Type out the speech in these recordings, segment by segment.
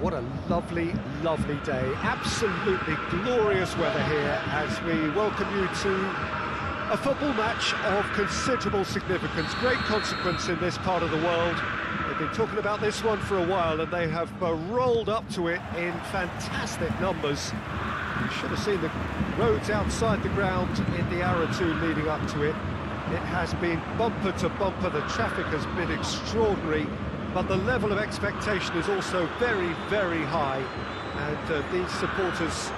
What a lovely, lovely day. Absolutely glorious weather here as we welcome you to a football match of considerable significance, great consequence in this part of the world. They've been talking about this one for a while and they have rolled up to it in fantastic numbers. You should have seen the roads outside the ground in the hour or two leading up to it. It has been bumper to bumper, the traffic has been extraordinary, but the level of expectation is also very, very high. And these supporters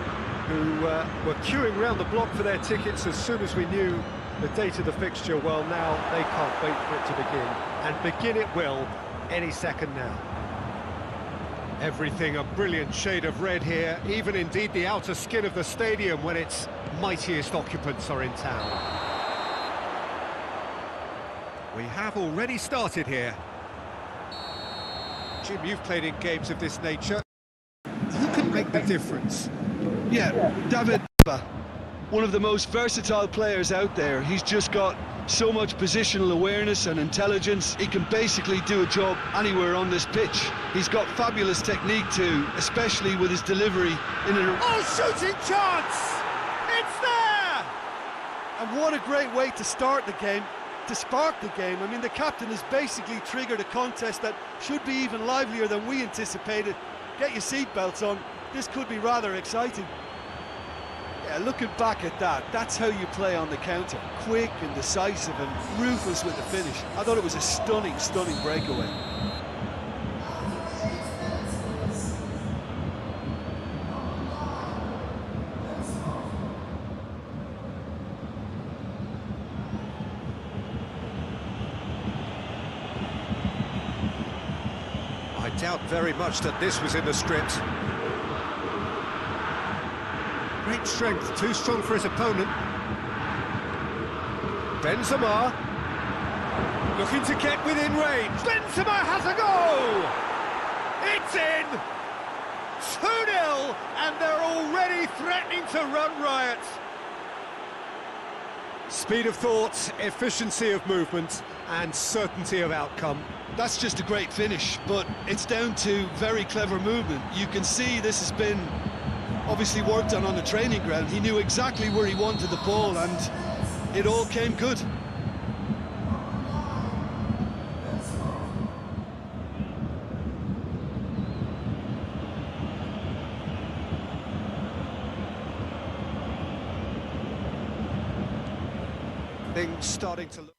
who were queuing around the block for their tickets as soon as we knew the date of the fixture, well, now they can't wait for it to begin. And begin it will any second now. Everything a brilliant shade of red here, even indeed the outer skin of the stadium when its mightiest occupants are in town. We have already started here. Jim, you've played in games of this nature. Who can make the difference? Yeah, David, one of the most versatile players out there. He's just got so much positional awareness and intelligence. He can basically do a job anywhere on this pitch. He's got fabulous technique too, especially with his delivery in an... Oh, shooting chance! It's there! And what a great way to start the game, to spark the game. I mean, the captain has basically triggered a contest that should be even livelier than we anticipated. Get your seatbelts on, this could be rather exciting. Yeah, looking back at that, that's how you play on the counter. Quick and decisive and ruthless with the finish. I thought it was a stunning, stunning breakaway. I doubt very much that this was in the script. Great strength, too strong for his opponent. Benzema, looking to get within range. Benzema has a goal! It's in! 2-0, and they're already threatening to run riot. Speed of thought, efficiency of movement, and certainty of outcome. That's just a great finish, but it's down to very clever movement. You can see this has been obviously worked on the training ground. He knew exactly where he wanted the ball and it all came good. Things starting to look...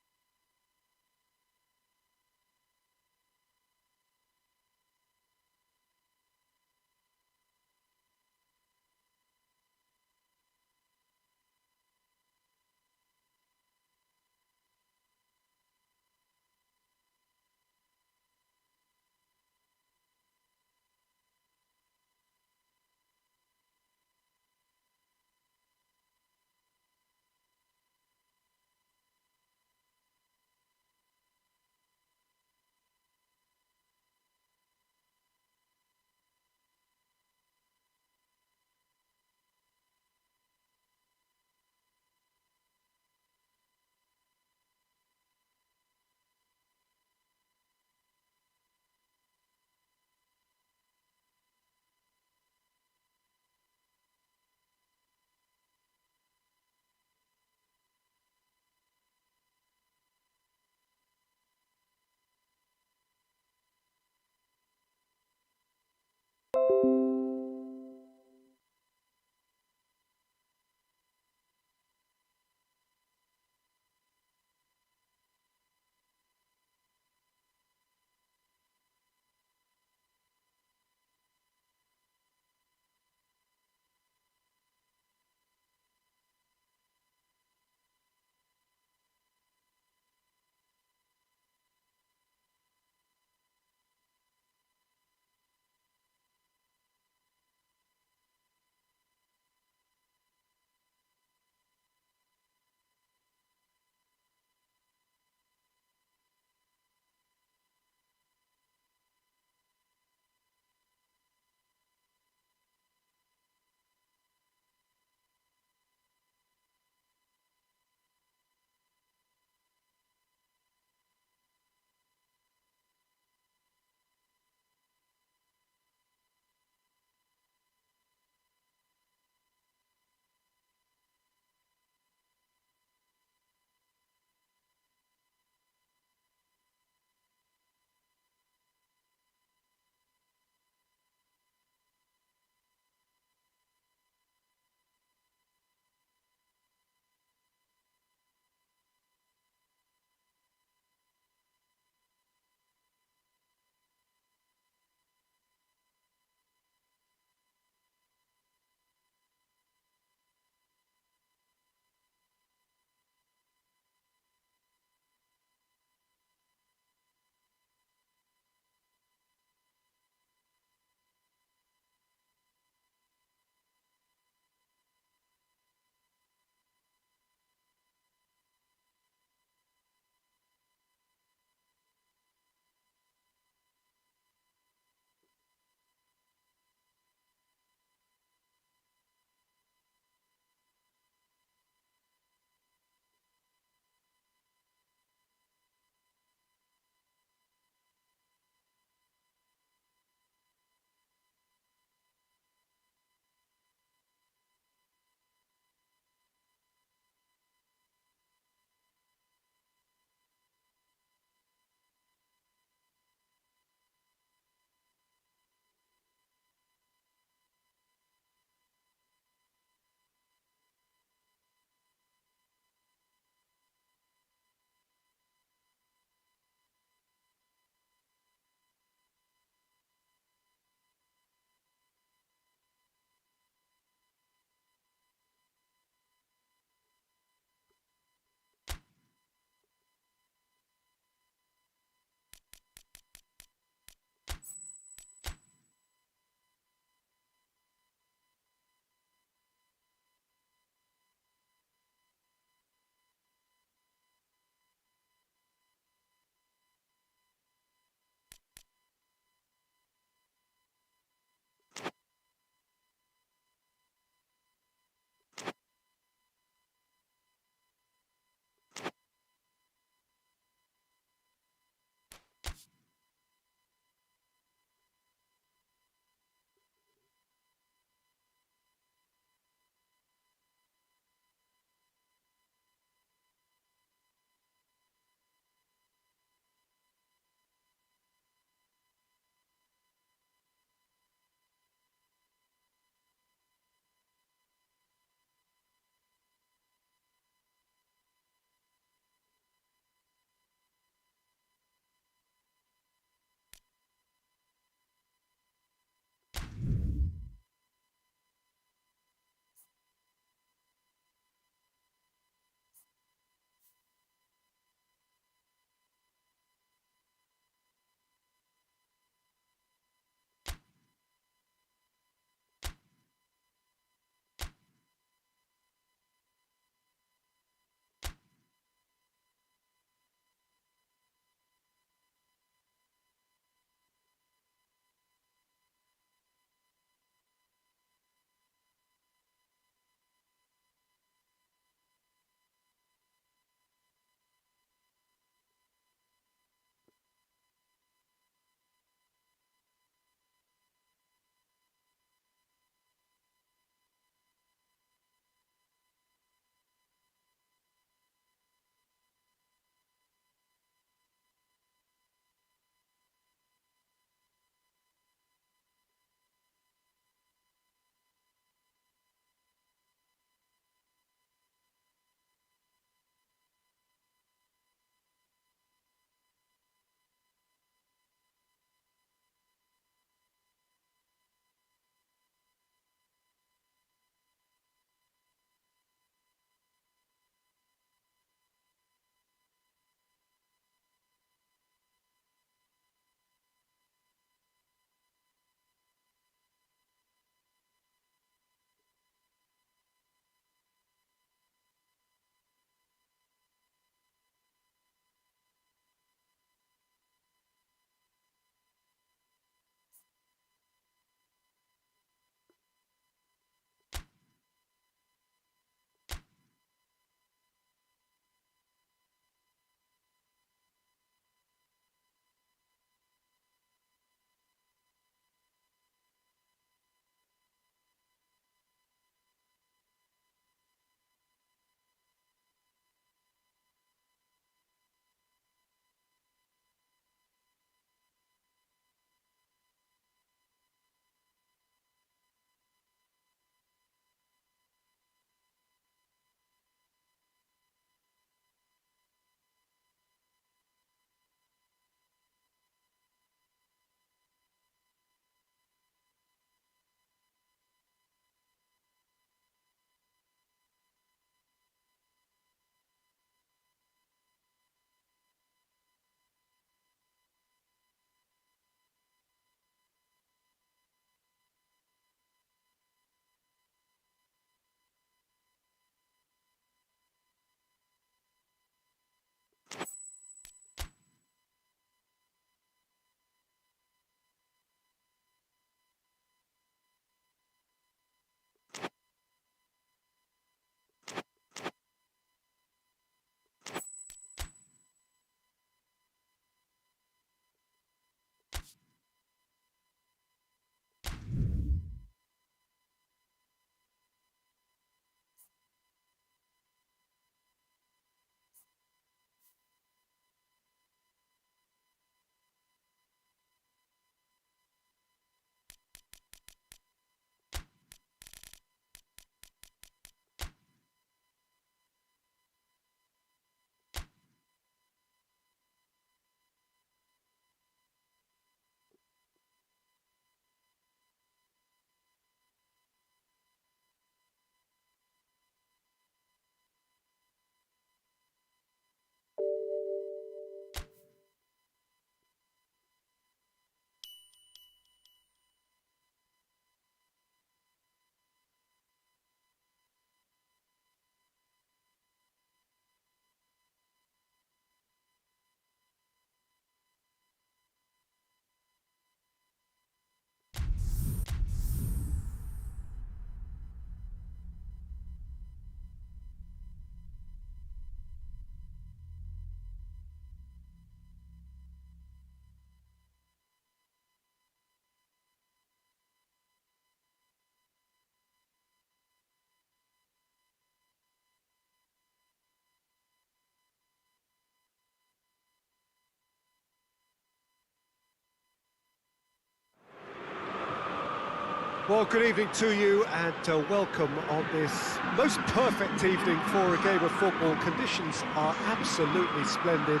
Well, good evening to you and welcome on this most perfect evening for a game of football. Conditions are absolutely splendid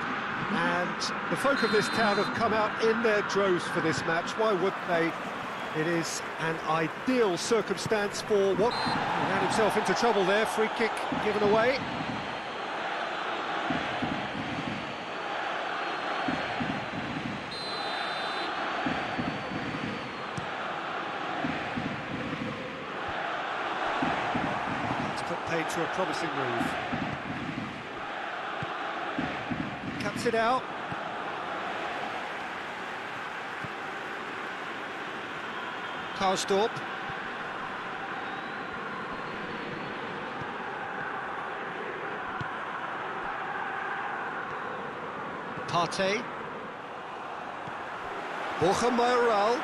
and the folk of this town have come out in their droves for this match. Why wouldn't they? It is an ideal circumstance for what? He ran himself into trouble there, free kick given away. Paid to a promising move. Cuts it out. Karsdorp. Partey. Borja Mayoral.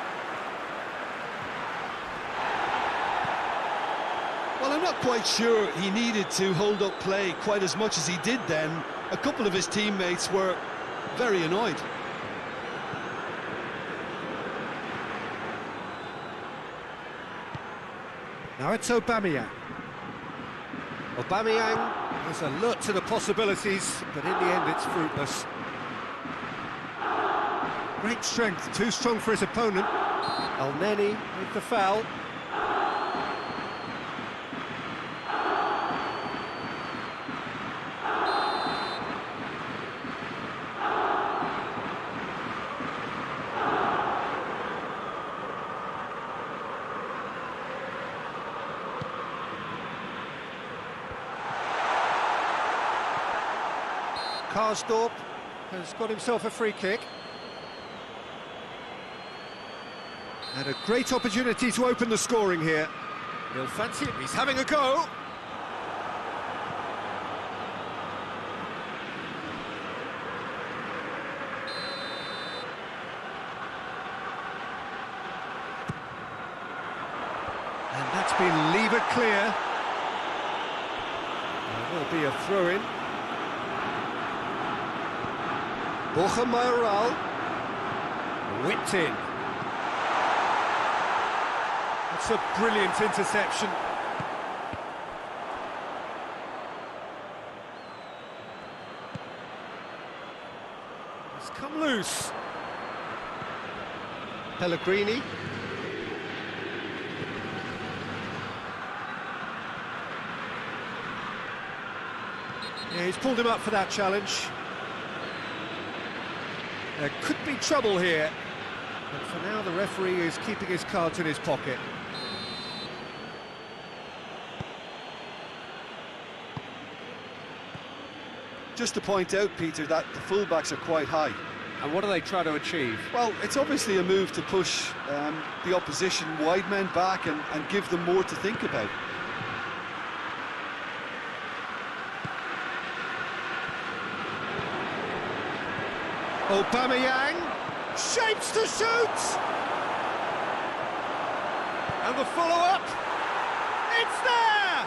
Well, I'm not quite sure he needed to hold up play quite as much as he did then. A couple of his teammates were very annoyed. Now it's Aubameyang. Aubameyang is alert to the possibilities, but in the end it's fruitless. Great strength, too strong for his opponent. El Neni with the foul. Karsdorp has got himself a free kick. And a great opportunity to open the scoring here. He'll fancy it, he's having a go. And that's been levered clear. There will be a throw-in. Borja Mayoral, whipped in. That's a brilliant interception. It's come loose. Pellegrini. Yeah, he's pulled him up for that challenge. There could be trouble here, but for now the referee is keeping his cards in his pocket. Just to point out, Peter, that the fullbacks are quite high. And what do they try to achieve? Well, it's obviously a move to push the opposition wide men back and give them more to think about. Aubameyang shapes to shoot, and the follow-up, it's there!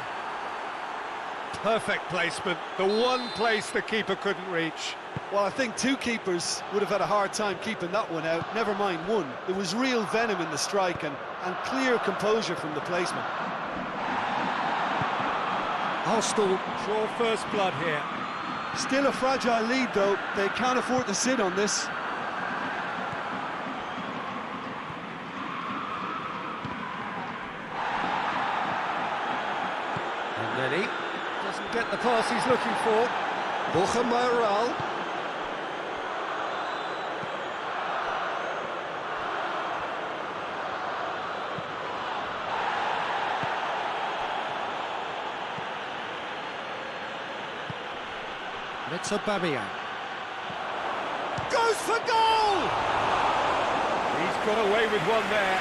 Perfect placement, the one place the keeper couldn't reach. Well, I think two keepers would have had a hard time keeping that one out, never mind one. There was real venom in the strike and clear composure from the placement. Arsenal draw first blood here. Still a fragile lead, though. They can't afford to sit on this. And then he doesn't get the pass he's looking for. Borja Mayoral. It's Aubameyang. Goes for goal! He's got away with one there.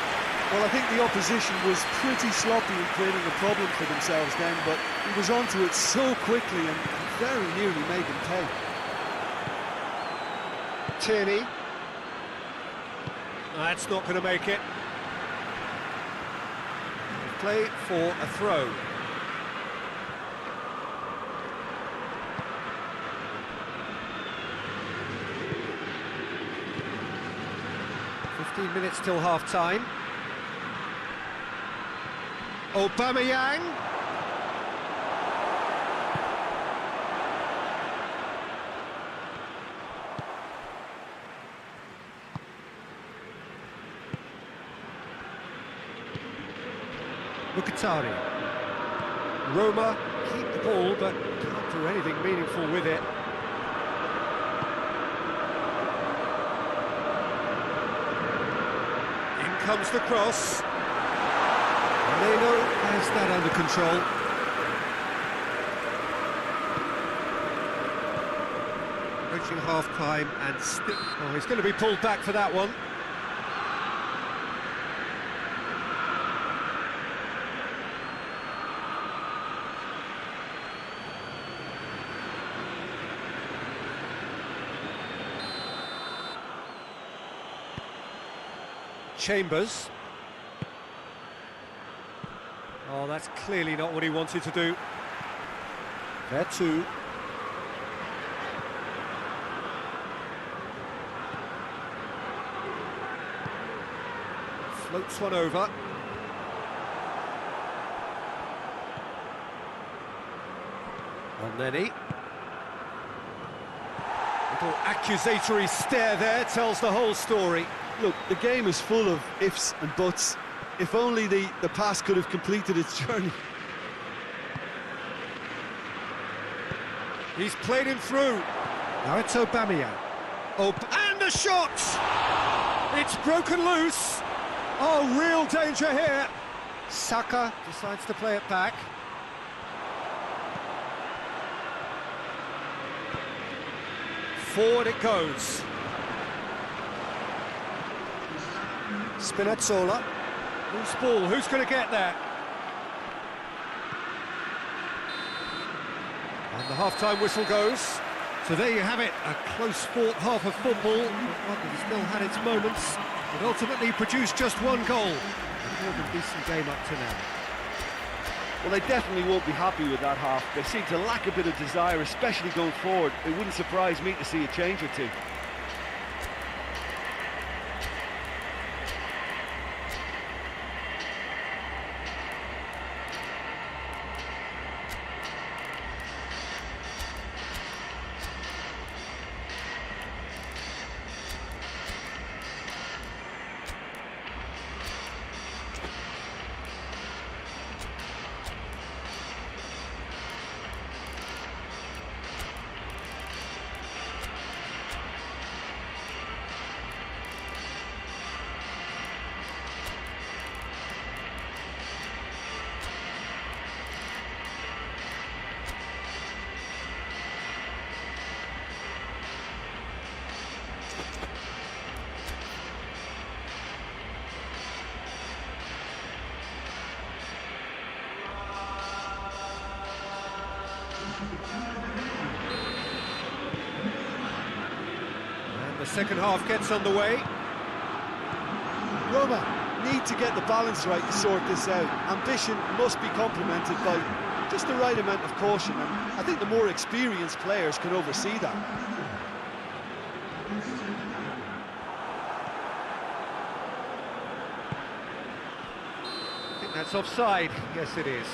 Well, I think the opposition was pretty sloppy in creating a problem for themselves then, but he was onto it so quickly and very nearly made them pay. Tierney. That's not going to make it. Play for a throw. Minutes till half-time. Aubameyang. Mkhitaryan. Roma keep the ball, but can't do anything meaningful with it. In comes the cross. Leno has that under control. Approaching half-time and still... Oh, he's going to be pulled back for that one. Chambers. Oh, that's clearly not what he wanted to do. There too. Floats one over. Elneny. Little accusatory stare there tells the whole story. Look, the game is full of ifs and buts. If only the pass could have completed its journey. He's played him through. Now it's Aubameyang. And a shot! It's broken loose. Oh, real danger here. Saka decides to play it back. Forward it goes. Spinazzola. Loose ball, who's going to get there? And the half-time whistle goes. So there you have it, a close-fought half of football. One that still had its moments, but ultimately produced just one goal. A more than decent game up to now. Well, they definitely won't be happy with that half. They seem to lack a bit of desire, especially going forward. It wouldn't surprise me to see a change or two. And the second half gets underway. Roma need to get the balance right to sort this out. Ambition must be complemented by just the right amount of caution, and I think the more experienced players can oversee that. I think that's offside. Yes, it is.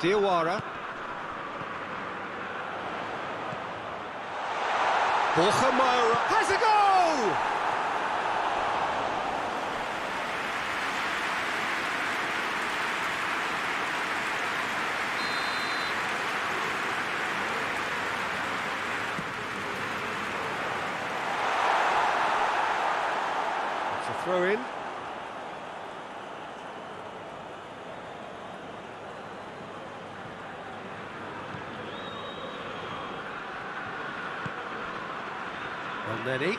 Diawara. Borja Maura has a goal! It's a throw-in. Elneny.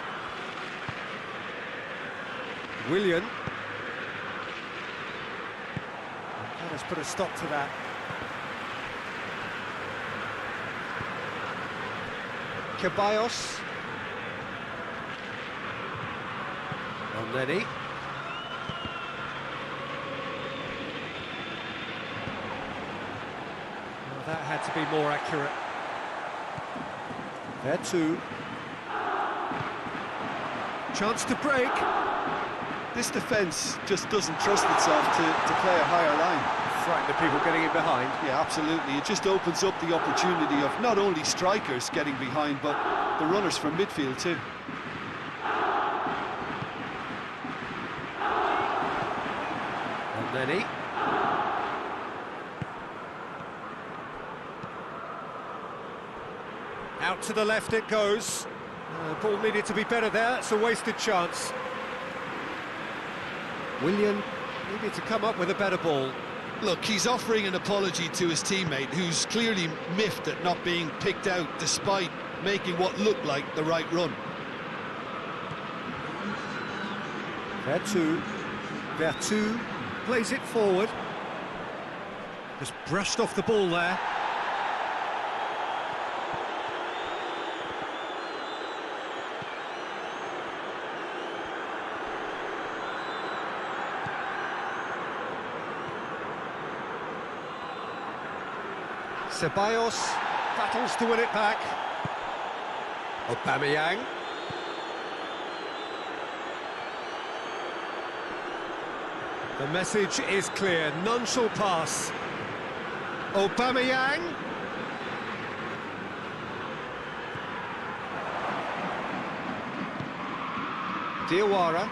Willian. Let us put a stop to that. Ceballos. Elneny. That had to be more accurate. There too. Chance to break. This defence just doesn't trust itself to play a higher line. Frightened of people getting in behind. Yeah, absolutely. It just opens up the opportunity of not only strikers getting behind, but the runners from midfield too. And then he. Out to the left it goes. Ball needed to be better there. It's a wasted chance. Willian needed to come up with a better ball. Look, he's offering an apology to his teammate, who's clearly miffed at not being picked out despite making what looked like the right run. Vertu plays it forward. Just brushed off the ball there. Ceballos battles to win it back. Aubameyang. The message is clear, none shall pass. Aubameyang. Diawara.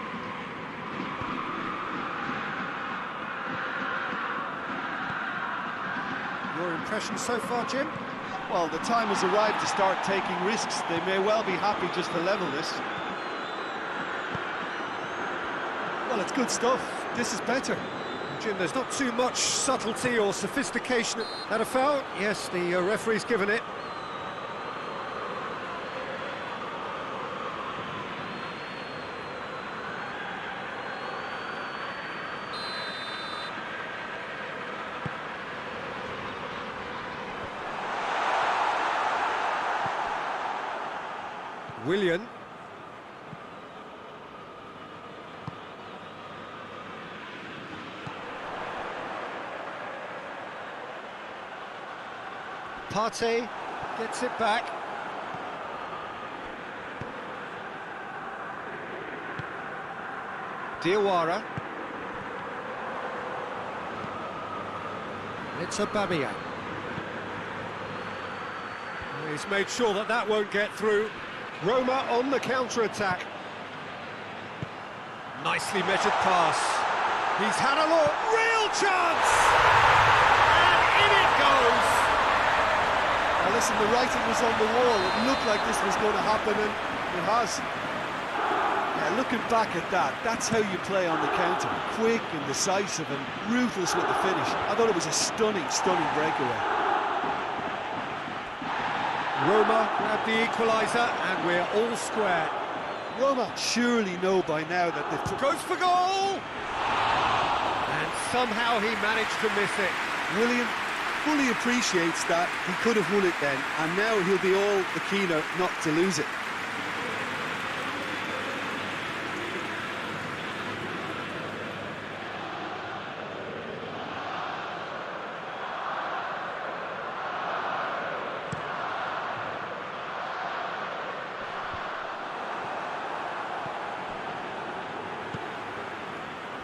Your impression so far, Jim? Well, the time has arrived to start taking risks. They may well be happy just to level this. Well, it's good stuff. This is better. Jim, there's not too much subtlety or sophistication at a foul. Yes, the referee's given it. Willian. Partey gets it back. Diawara. It's Aubameyang. He's made sure that that won't get through. Roma on the counter-attack. Nicely measured pass. He's had a look. Real chance! And in it goes! Now listen, the writing was on the wall. It looked like this was going to happen, and it has. Yeah, looking back at that, that's how you play on the counter. Quick and decisive and ruthless with the finish. I thought it was a stunning, stunning breakaway. Roma grabbed the equaliser, and we're all square. Roma surely know by now that they've... Goes for goal! And somehow he managed to miss it. Willian fully appreciates that. He could have won it then, and now he'll be all the keener not to lose it.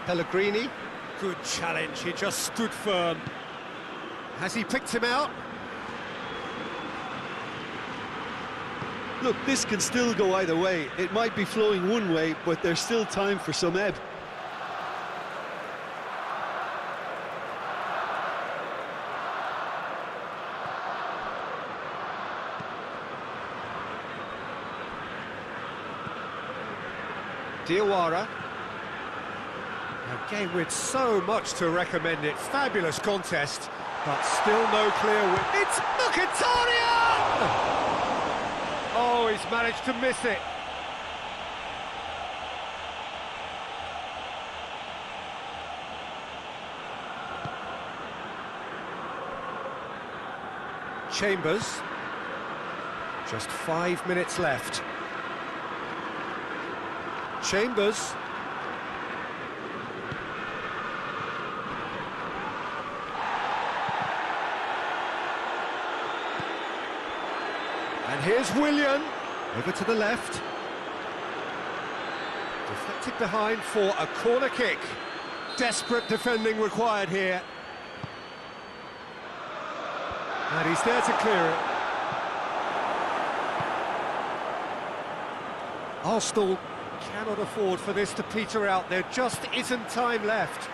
Pellegrini, good challenge, he just stood firm. Has he picked him out? Look, this can still go either way. It might be flowing one way, but there's still time for some ebb. Diawara. A game with so much to recommend it. Fabulous contest, but still no clear win. It's Mkhitaryan! Oh, he's managed to miss it. Chambers. Just 5 minutes left. Chambers. And here's Willian, over to the left. Deflected behind for a corner kick. Desperate defending required here. And he's there to clear it. Arsenal cannot afford for this to peter out. There just isn't time left.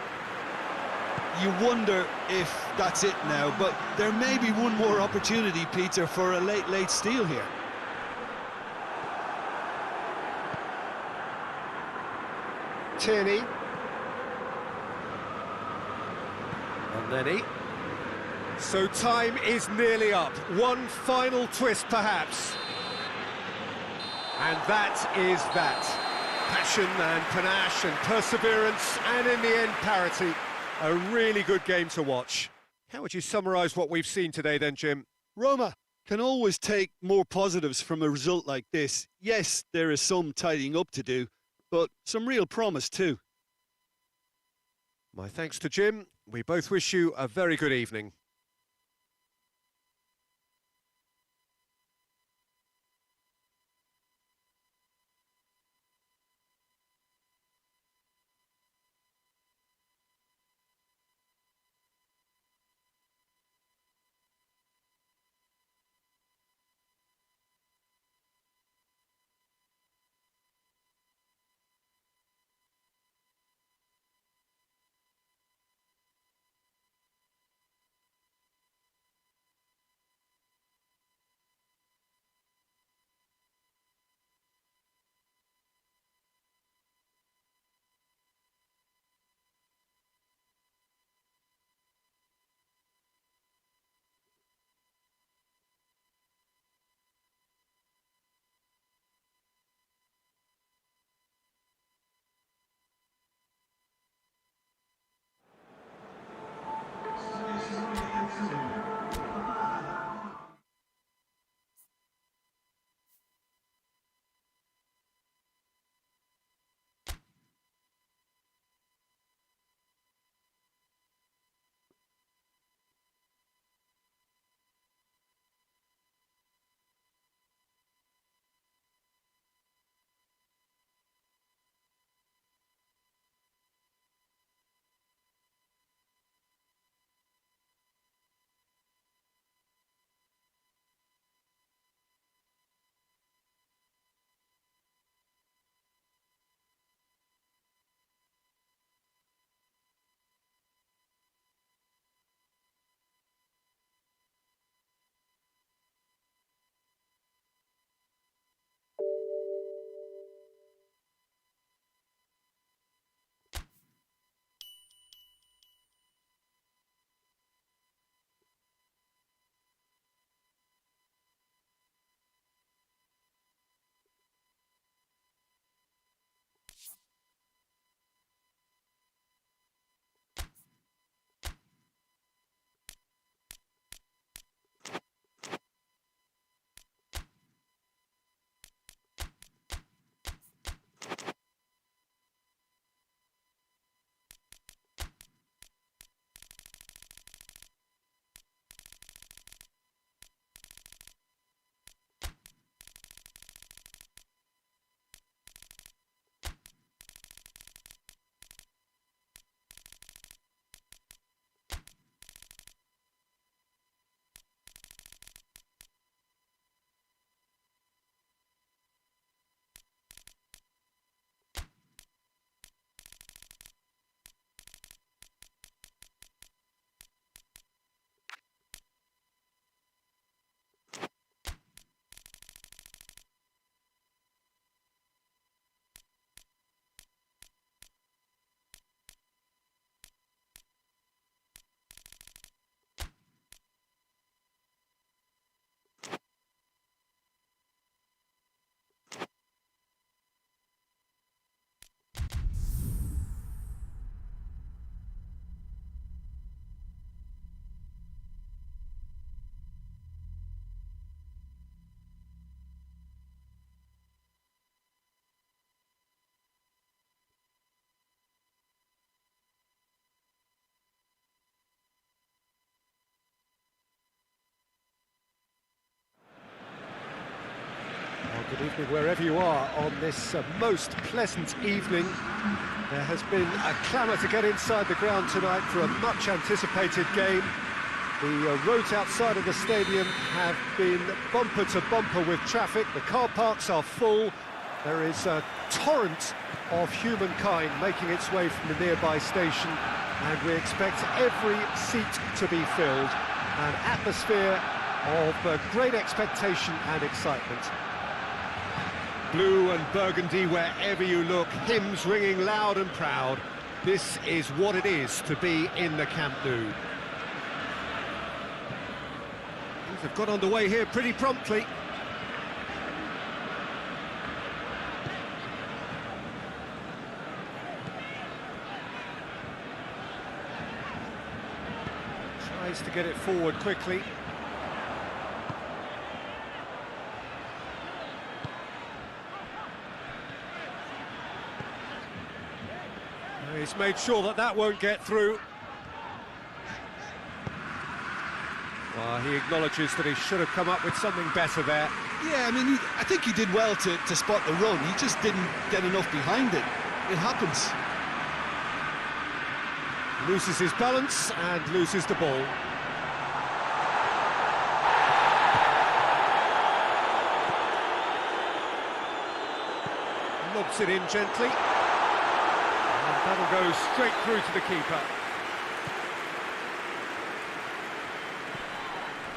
You wonder if that's it now, but there may be one more opportunity, Peter, for a late steal here. Tierney. And Lenny. So time is nearly up. One final twist, perhaps. And that is that. Passion and panache and perseverance, and in the end, parity. A really good game to watch. How would you summarise what we've seen today then, Jim? Roma can always take more positives from a result like this. Yes, there is some tidying up to do, but some real promise too. My thanks to Jim. We both wish you a very good evening. Evening wherever you are on this most pleasant evening. There has been a clamour to get inside the ground tonight for a much anticipated game. The roads outside of the stadium have been bumper to bumper with traffic. The car parks are full. There is a torrent of humankind making its way from the nearby station, and we expect every seat to be filled. An atmosphere of great expectation and excitement. Blue and burgundy wherever you look, hymns ringing loud and proud. This is what it is to be in the Camp Nou. Things have got underway here pretty promptly. Tries to get it forward quickly. He's made sure that that won't get through. Well, he acknowledges that he should have come up with something better there. Yeah, I mean, I think he did well to spot the run. He just didn't get enough behind it. It happens. Loses his balance and loses the ball. Lobs it in gently. That'll go straight through to the keeper.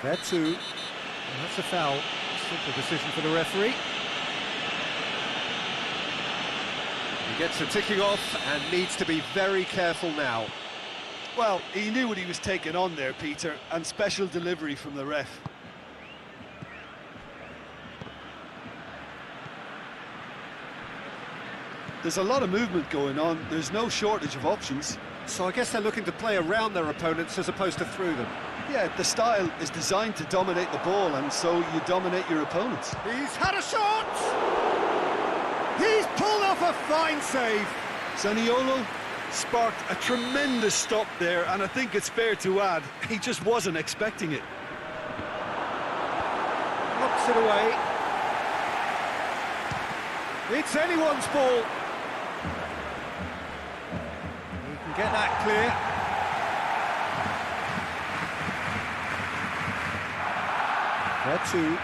There too. And that's a foul. Simple decision for the referee. He gets the ticking off and needs to be very careful now. Well, he knew what he was taking on there, Peter, and special delivery from the ref. There's a lot of movement going on. There's no shortage of options. So I guess they're looking to play around their opponents as opposed to through them. Yeah, the style is designed to dominate the ball, and so you dominate your opponents. He's had a shot! He's pulled off a fine save. Zaniolo sparked a tremendous stop there, and I think it's fair to add, he just wasn't expecting it. Knocks it away. It's anyone's ball. Get that clear. There too.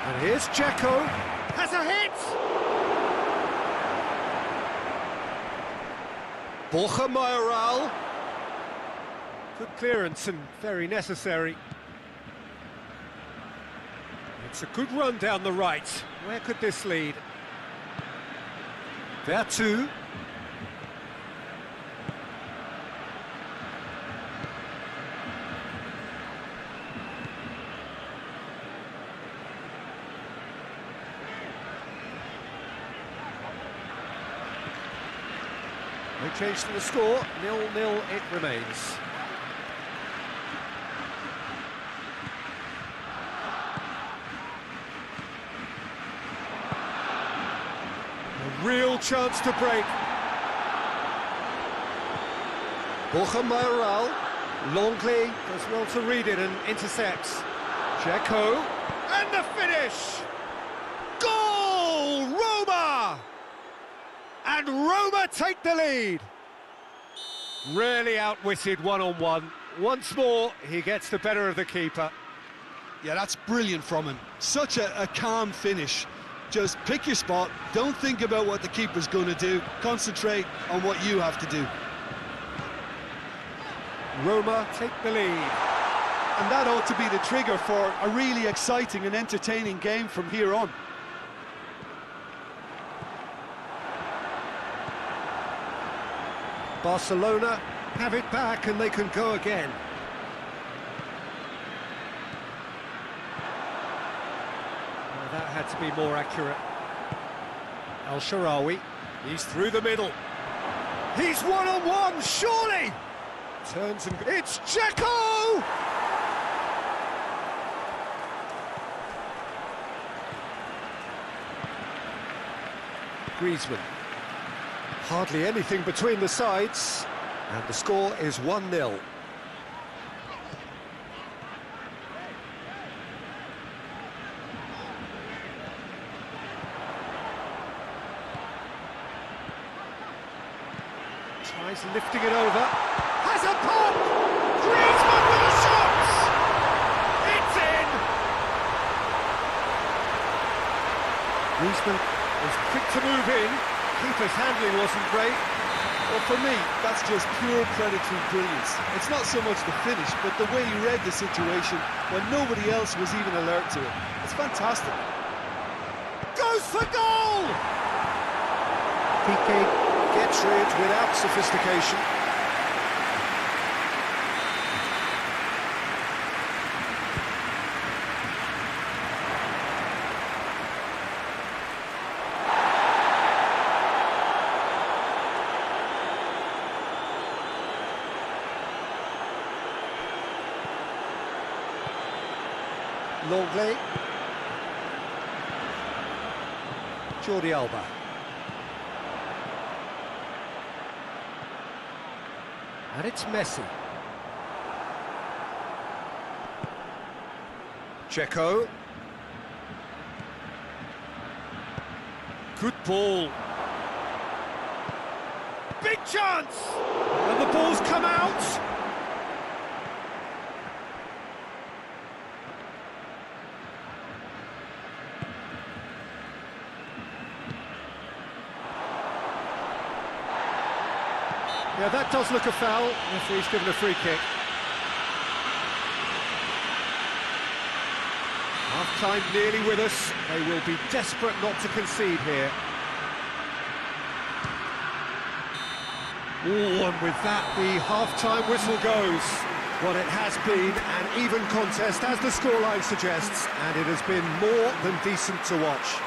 And here's Dzeko. Has a hit! Borja Mayoral. Good clearance and very necessary. It's a good run down the right. Where could this lead? There too. No change to the score. 0-0 it remains. Real chance to break. Borja Mayoral. Longley does well to read it and intercepts. Dzeko. And the finish! Goal! Roma! And Roma take the lead. Really outwitted one-on-one. Once more, he gets the better of the keeper. Yeah, that's brilliant from him. Such a calm finish. Just pick your spot, don't think about what the keeper's going to do, concentrate on what you have to do. Roma take the lead. And that ought to be the trigger for a really exciting and entertaining game from here on. Barcelona have it back and they can go again. That had to be more accurate. El Shaarawy, he's through the middle. He's one-on-one, surely! Turns and... It's Dzeko! Griezmann. Hardly anything between the sides. And the score is 1-0. lifting it over. Has a pop! Griezmann with a shot! It's in! Griezmann was quick to move in. Keeper's handling wasn't great. Well, for me, that's just pure predatory brilliance. It's not so much the finish, but the way he read the situation when nobody else was even alert to it. It's fantastic. Goes for goal! Piqué gets rid without sophistication. Longley. Jordi Alba. And it's Messi. Checo. Good ball. Big chance! And the ball's come out! Yeah, that does look a foul. Referee's given a free kick. Half-time nearly with us. They will be desperate not to concede here. Oh, and with that, the half-time whistle goes. Well, it has been an even contest, as the scoreline suggests, and it has been more than decent to watch.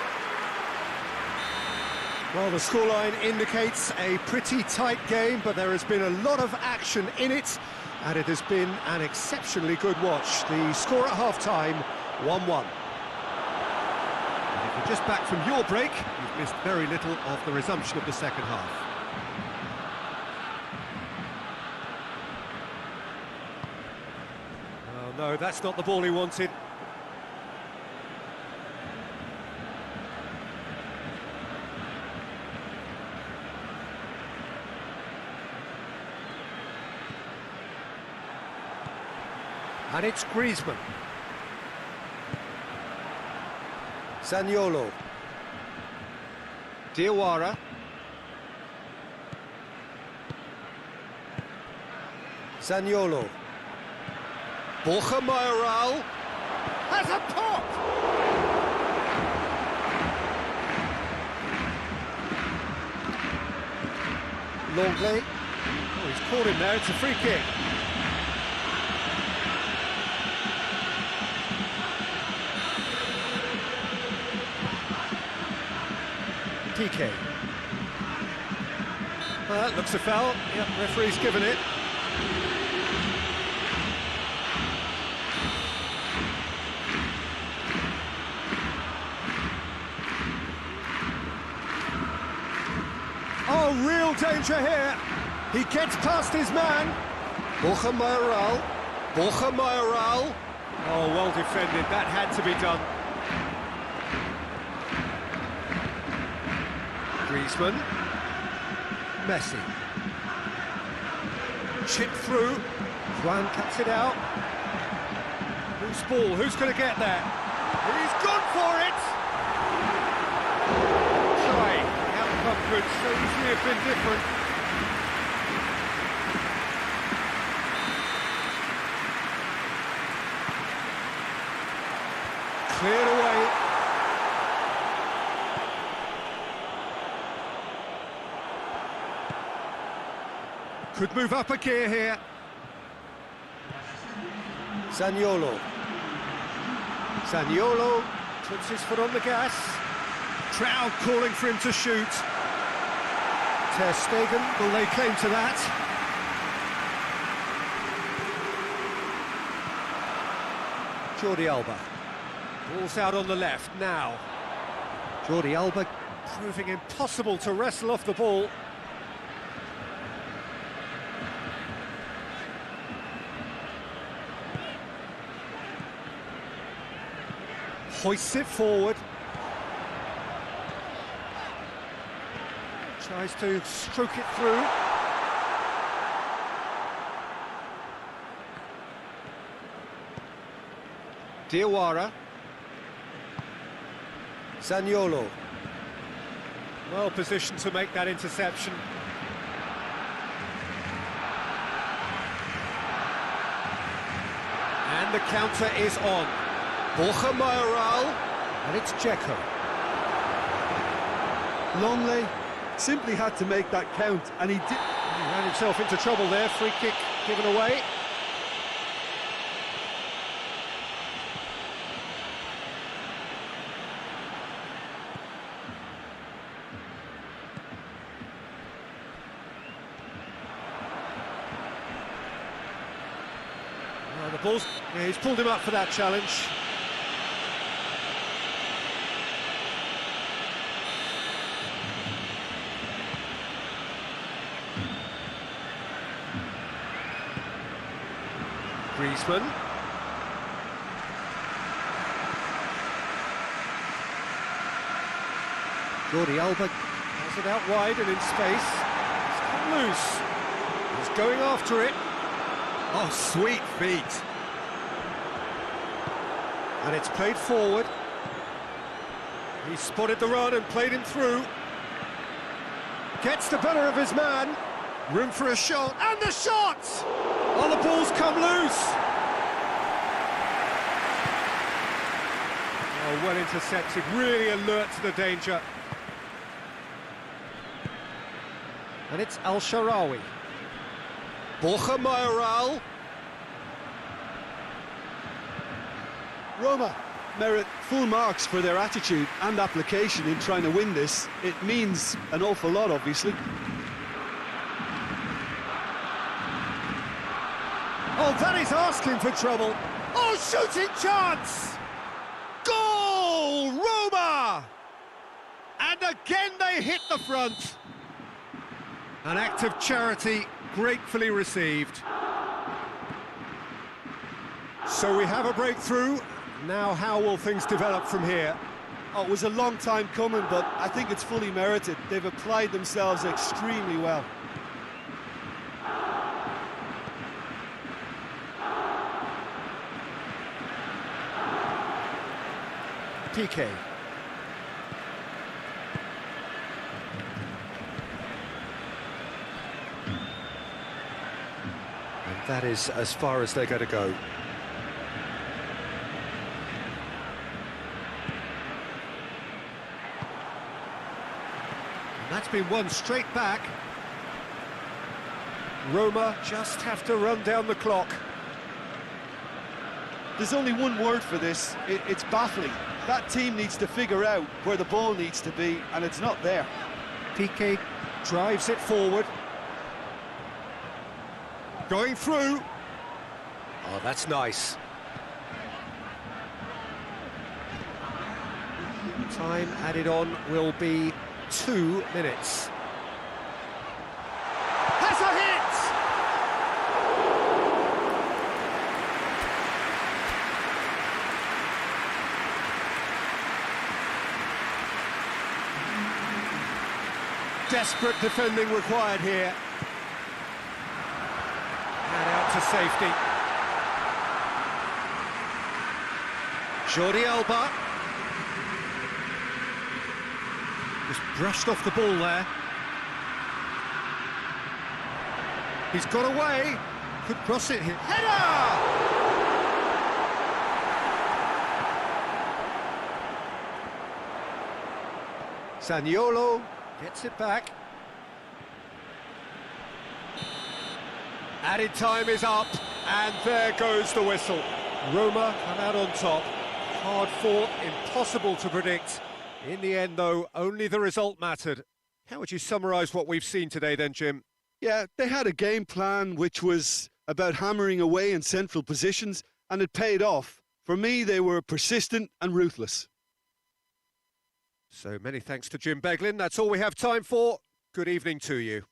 Well, the scoreline indicates a pretty tight game, but there has been a lot of action in it, and it has been an exceptionally good watch. The score at half-time, 1-1. And if you're just back from your break, you've missed very little of the resumption of the second half. Oh, no, that's not the ball he wanted. And it's Griezmann. Zaniolo. Diawara. Zaniolo. Borja Mayoral has a pop! Longley. Oh, he's caught him there, it's a free kick. Piqué. Well, that looks a foul. Yep, referee's given it. Oh, real danger here. He gets past his man. Borja Mayoral. Borja Mayoral. Oh, well defended. That had to be done. Griezmann. Messi. Chip through. Juan cuts it out. Who's ball? Who's going to get that? He's gone for it! Try. The outcome could so easily have been different. Cleared away. Could move up a gear here. Zaniolo. Zaniolo puts his foot on the gas. Crowd calling for him to shoot. Ter Stegen will lay claim to that. Jordi Alba. Ball's out on the left now. Jordi Alba proving impossible to wrestle off the ball. Hoists it forward. Tries to stroke it through. Diawara. Zaniolo. Well positioned to make that interception. And the counter is on. Borja Mayoral, and it's Dzeko. Longley simply had to make that count, and he did. He ran himself into trouble there, free kick given away. The ball's... Yeah, he's pulled him up for that challenge. Griezmann. Jordi Alba has it out wide and in space. It's come loose. He's going after it. Oh, sweet feet. And it's played forward. He spotted the run and played him through. Gets the better of his man. Room for a shot. And the shot! Oh, the ball's come loose. Oh, well intercepted. Really alert to the danger. And it's Al-Sharawi. Borja Mayoral. Roma merit full marks for their attitude and application in trying to win this. It means an awful lot, obviously. Oh, that is asking for trouble. Oh, shooting chance! Goal, Roma! And again they hit the front. An act of charity gratefully received. So we have a breakthrough. Now how will things develop from here? Oh, it was a long time coming, but I think it's fully merited. They've applied themselves extremely well. PK. And that is as far as they're going to go. And that's been won straight back. Roma just have to run down the clock. There's only one word for this. It's baffling. That team needs to figure out where the ball needs to be, and it's not there. PK drives it forward. Going through. Oh, that's nice. Time added on will be 2 minutes. Has a hit! Desperate defending required here. And out to safety. Jordi Alba. Just brushed off the ball there. He's got away. Could cross it here. Header! Zaniolo gets it back. Added time is up, and there goes the whistle. Roma come out on top. Hard fought, impossible to predict. In the end, though, only the result mattered. How would you summarise what we've seen today then, Jim? Yeah, they had a game plan which was about hammering away in central positions, and it paid off. For me, they were persistent and ruthless. So many thanks to Jim Beglin. That's all we have time for. Good evening to you.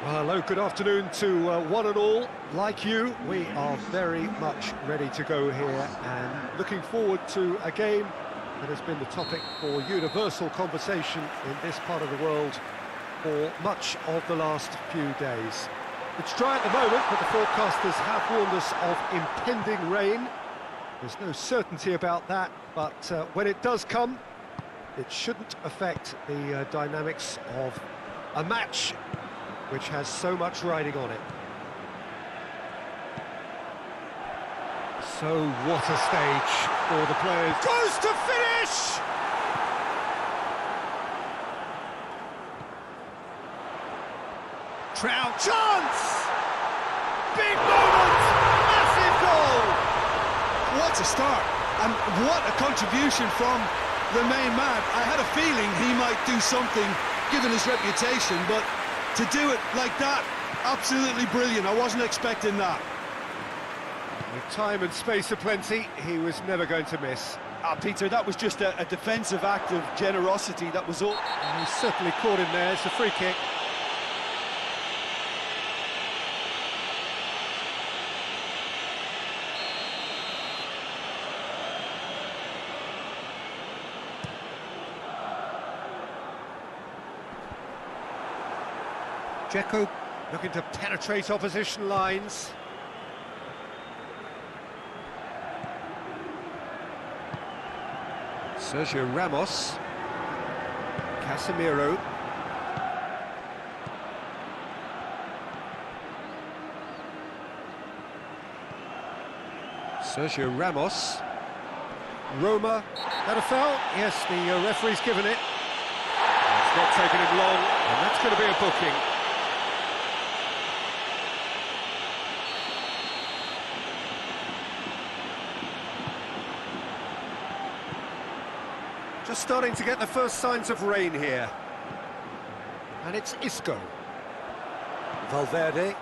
Well, hello, good afternoon to one and all. Like you, we are very much ready to go here and looking forward to a game that has been the topic for universal conversation in this part of the world for much of the last few days. It's dry at the moment, but the forecasters have warned us of impending rain. There's no certainty about that, but when it does come, it shouldn't affect the dynamics of a match which has so much riding on it. So what a stage for the players. Goes to finish! Trout chance! Big moment! Massive goal! What a start, and what a contribution from the main man. I had a feeling he might do something, given his reputation, but to do it like that, absolutely brilliant. I wasn't expecting that. With time and space aplenty, he was never going to miss. Peter, that was just a defensive act of generosity, that was all. And he's certainly caught him there. It's a free kick. Dzeko looking to penetrate opposition lines. Sergio Ramos. Casemiro. Sergio Ramos. Roma. That a foul? Yes, the referee's given it. It's not taken him long, and that's going to be a booking. Just starting to get the first signs of rain here. And it's Isco. Valverde.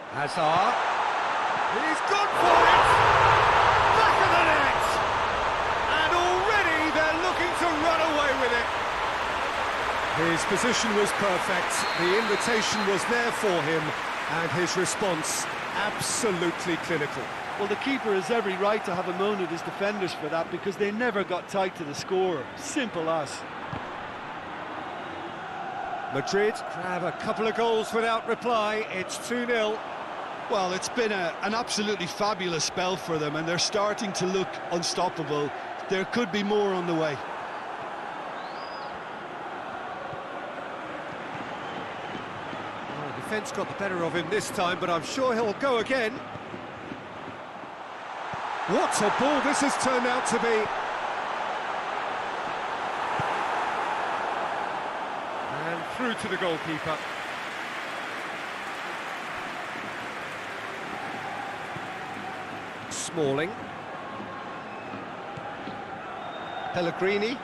Hazard. He's gone for it! Back of the net! And already they're looking to run away with it. His position was perfect. The invitation was there for him. And his response absolutely clinical. Well, the keeper has every right to have a moan at his defenders for that, because they never got tight to the scorer. Simple as. Madrid grab a couple of goals without reply. It's 2-0. Well, it's been an absolutely fabulous spell for them, and they're starting to look unstoppable. There could be more on the way. Well, the defence got the better of him this time, but I'm sure he'll go again. What a ball this has turned out to be. And through to the goalkeeper. Smalling. Pellegrini.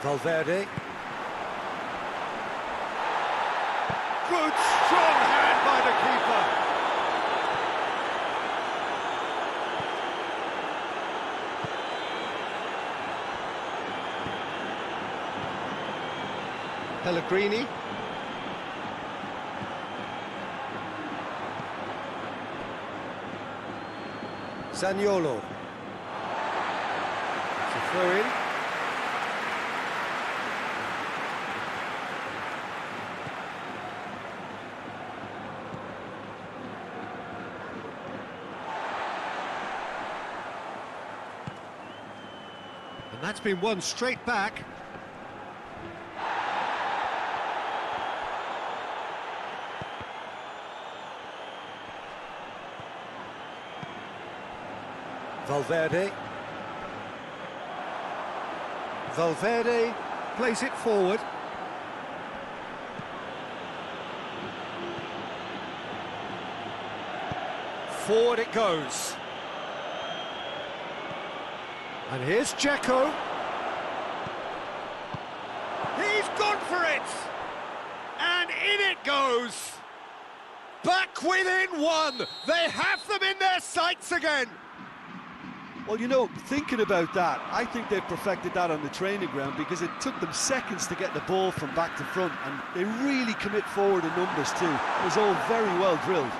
Valverde. Good, strong hand by the keeper. Pellegrini. Zaniolo. It's a throw in. And that's been won straight back. Valverde. Valverde plays it forward. Forward it goes. And here's Dzeko. He's gone for it! And in it goes! Back within one! They have them in their sights again! Well, you know, thinking about that, I think they've perfected that on the training ground because it took them seconds to get the ball from back to front, and they really commit forward in numbers too. It was all very well drilled.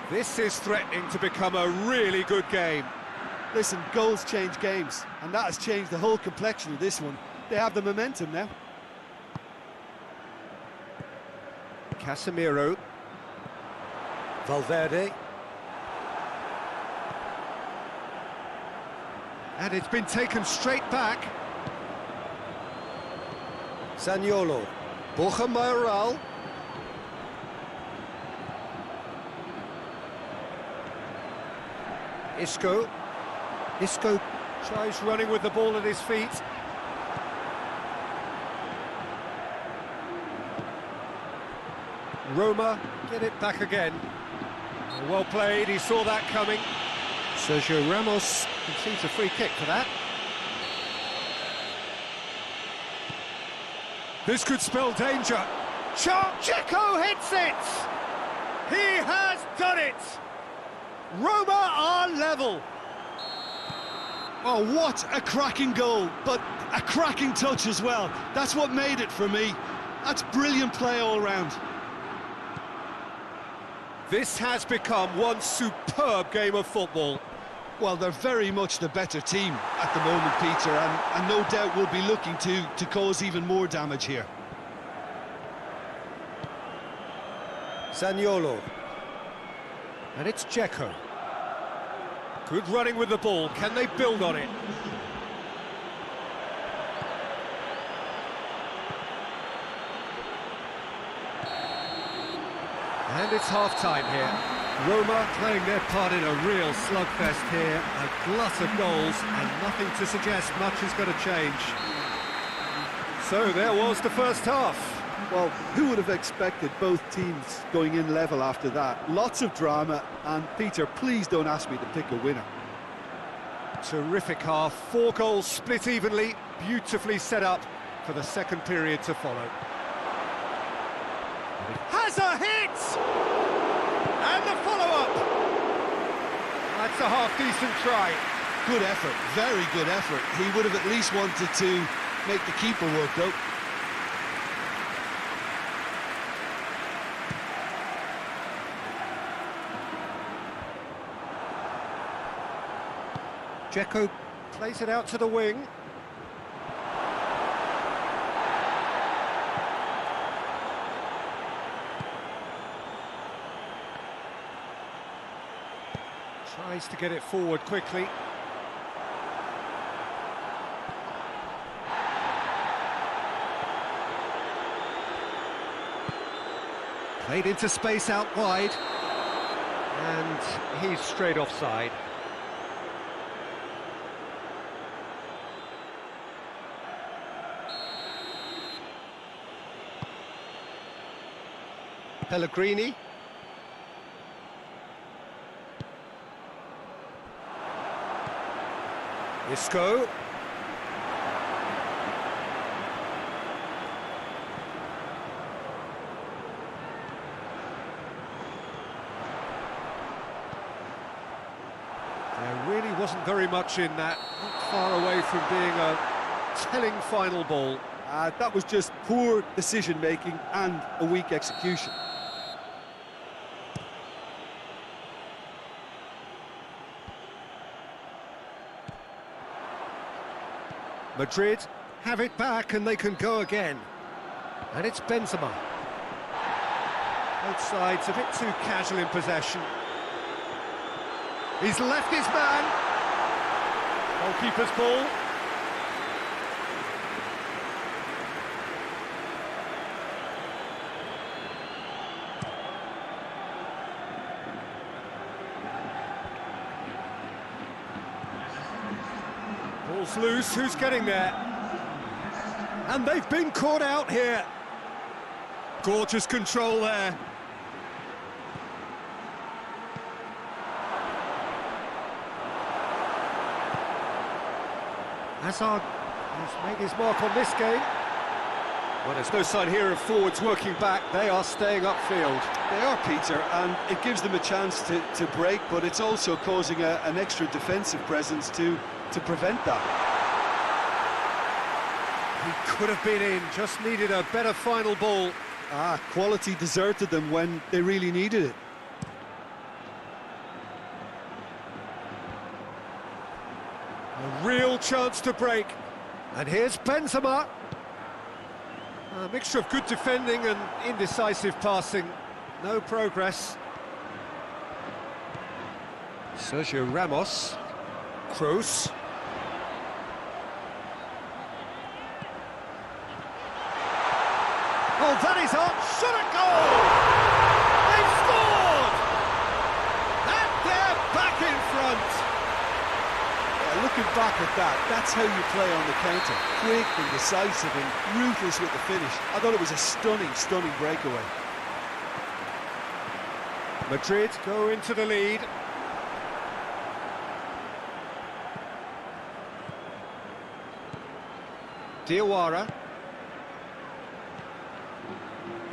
This is threatening to become a really good game. Listen, goals change games, and that has changed the whole complexion of this one. They have the momentum now. Casemiro. Valverde. And it's been taken straight back. Zaniolo. Borja Mayoral. Isco tries running with the ball at his feet. Roma get it back again. Well played, he saw that coming. Sergio Ramos concedes a free kick for that. This could spell danger. Checo hits it! He has done it! Roma are level. Oh, what a cracking goal, but a cracking touch as well. That's what made it for me. That's brilliant play all round. This has become one superb game of football. Well, they're very much the better team at the moment, Peter, and no doubt will be looking to cause even more damage here. Zaniolo. And it's Checo. Good running with the ball. Can they build on it? And it's half-time here. Roma playing their part in a real slugfest here. A glut of goals and nothing to suggest much is going to change. So there was the first half. Well, who would have expected both teams going in level after that? Lots of drama, and Peter, please don't ask me to pick a winner. Terrific half, 4 goals split evenly, beautifully set up for the second period to follow. Has a hit! And the follow-up! That's a half-decent try. Good effort, very good effort. He would have at least wanted to make the keeper work, though. Checo plays it out to the wing. Tries to get it forward quickly. Played into space out wide. And he's straight offside. Pellegrini. Isco. There really wasn't very much in that, not far away from being a telling final ball. That was just poor decision-making and a weak execution. Madrid have it back and they can go again. And it's Benzema. Both sides a bit too casual in possession. He's left his man. Goalkeeper's ball. Ball's loose, who's getting there? And they've been caught out here. Gorgeous control there. Hazard has made his mark on this game. Well, there's no sign here of forwards working back. They are staying upfield. They are, Peter, and it gives them a chance to break, but it's also causing an extra defensive presence to prevent that. He could have been in, just needed a better final ball. Quality deserted them when they really needed it. A real chance to break. And here's Benzema. A mixture of good defending and indecisive passing. No progress. Sergio Ramos. Kroos. Oh, that is on. Shot at goal! They've scored! And they're back in front. Looking back at that, that's how you play on the counter. Quick and decisive and ruthless with the finish. I thought it was a stunning breakaway. Madrid go into the lead. Diawara.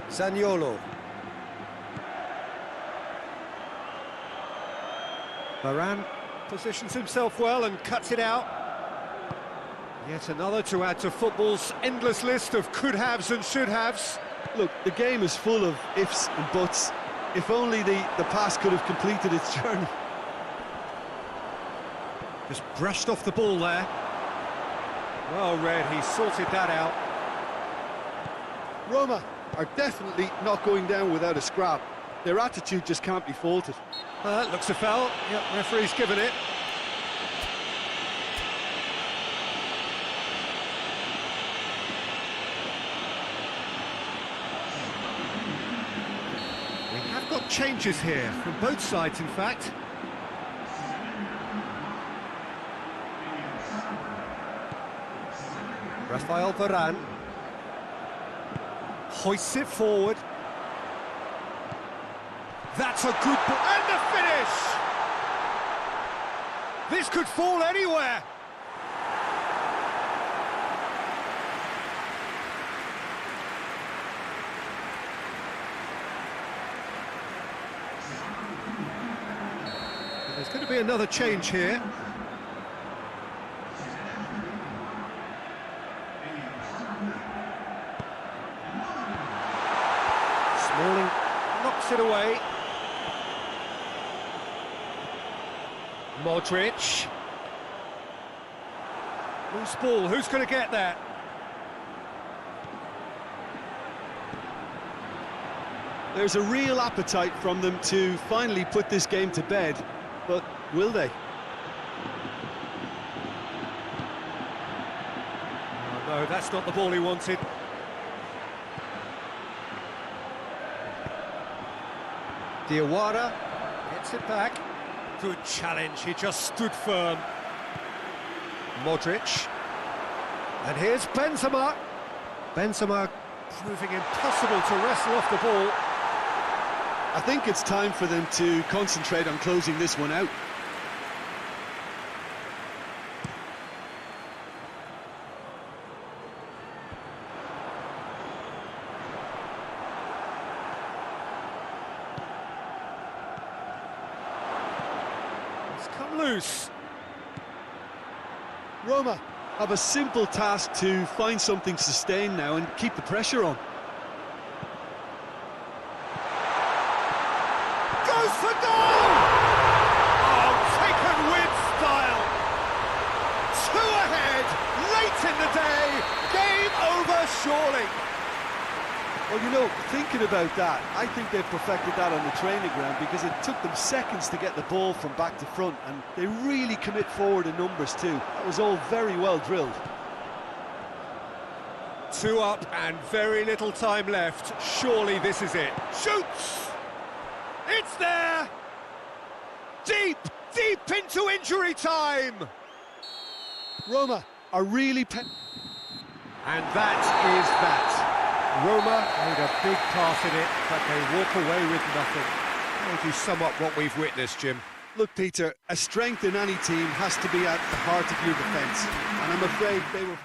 Zaniolo. Varane positions himself well and cuts it out. Yet another to add to football's endless list of could-haves and should-haves. Look, the game is full of ifs and buts. If only the pass could have completed its journey. Just brushed off the ball there. Well read, he sorted that out. Roma are definitely not going down without a scrap. Their attitude just can't be faulted. That looks a foul. Yep, referee's given it. We have got changes here, from both sides in fact. Rafael Varane hoists it forward. That's a good ball, and the finish! This could fall anywhere! There's going to be another change here. Smalling knocks it away. Modric. Loose ball, who's going to get that? There's a real appetite from them to finally put this game to bed, but will they? Oh, no, that's not the ball he wanted. Diawara gets it back. Good challenge, he just stood firm. Modric. And here's Benzema. Benzema proving impossible to wrestle off the ball. I think it's time for them to concentrate on closing this one out. Come loose. Roma have a simple task to find something sustained now and keep the pressure on. Goes for goal! Oh, taken with style. 2 ahead, late in the day, game over surely. Well, you know, thinking about that, I think they've perfected that on the training ground because it took them seconds to get the ball from back to front, and they really commit forward in numbers too. That was all very well drilled. 2 up and very little time left. Surely this is it. Shoots! It's there! Deep into injury time! Roma are really... And that is that. Roma made a big part in it, but they walk away with nothing. How would you sum up what we've witnessed, Jim? Look, Peter, a strength in any team has to be at the heart of your defence, and I'm afraid they were...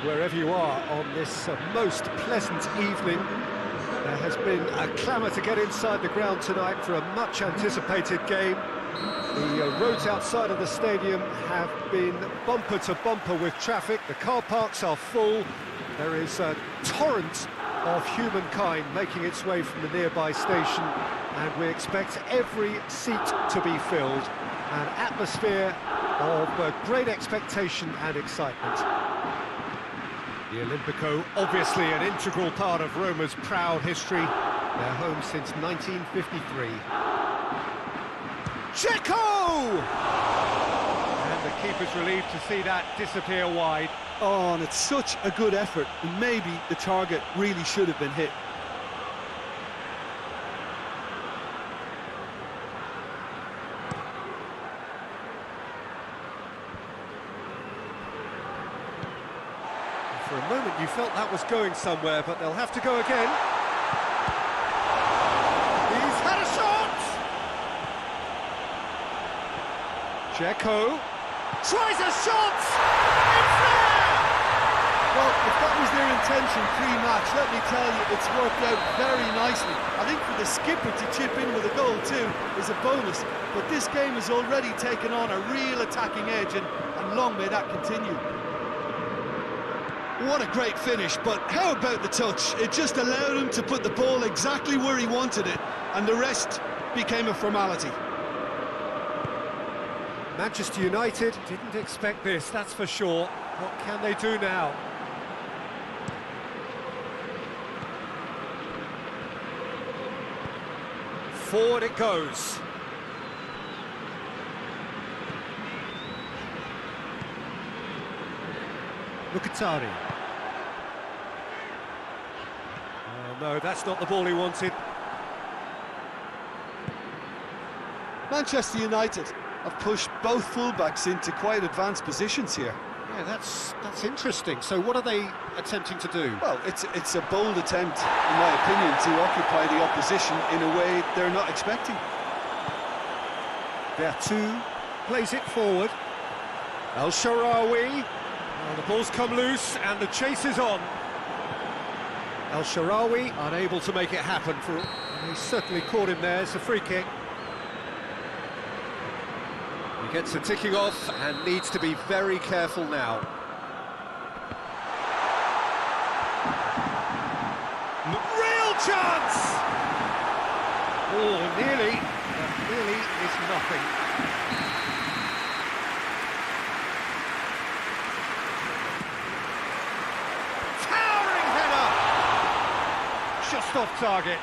wherever you are on this most pleasant evening. There has been a clamour to get inside the ground tonight for a much-anticipated game. The roads outside of the stadium have been bumper to bumper with traffic. The car parks are full. There is a torrent of humankind making its way from the nearby station, and we expect every seat to be filled. An atmosphere of great expectation and excitement. The Olimpico, obviously an integral part of Roma's proud history. Their home since 1953. Checo! And the keeper's relieved to see that disappear wide. Oh, and it's such a good effort, and maybe the target really should have been hit. For a moment you felt that was going somewhere, but they'll have to go again. He's had a shot! Checo tries a shot! It's there! Well, if that was their intention pre-match, let me tell you, it's worked out very nicely. I think for the skipper to chip in with a goal too is a bonus, but this game has already taken on a real attacking edge, and long may that continue. What a great finish, but how about the touch? It just allowed him to put the ball exactly where he wanted it, and the rest became a formality. Manchester United didn't expect this, that's for sure. What can they do now? Forward it goes. Mkhitaryan. Oh no, that's not the ball he wanted. Manchester United have pushed both fullbacks into quite advanced positions here. Yeah, that's interesting. So what are they attempting to do? Well, it's a bold attempt, in my opinion, to occupy the opposition in a way they're not expecting. Vertu plays it forward. El Shaarawy. Oh, the ball's come loose and the chase is on. El Shaarawy unable to make it happen. He certainly caught him there. It's a free kick. He gets the ticking off and needs to be very careful now. Real chance! Oh, nearly, but nearly is nothing. Towering header! Just off target.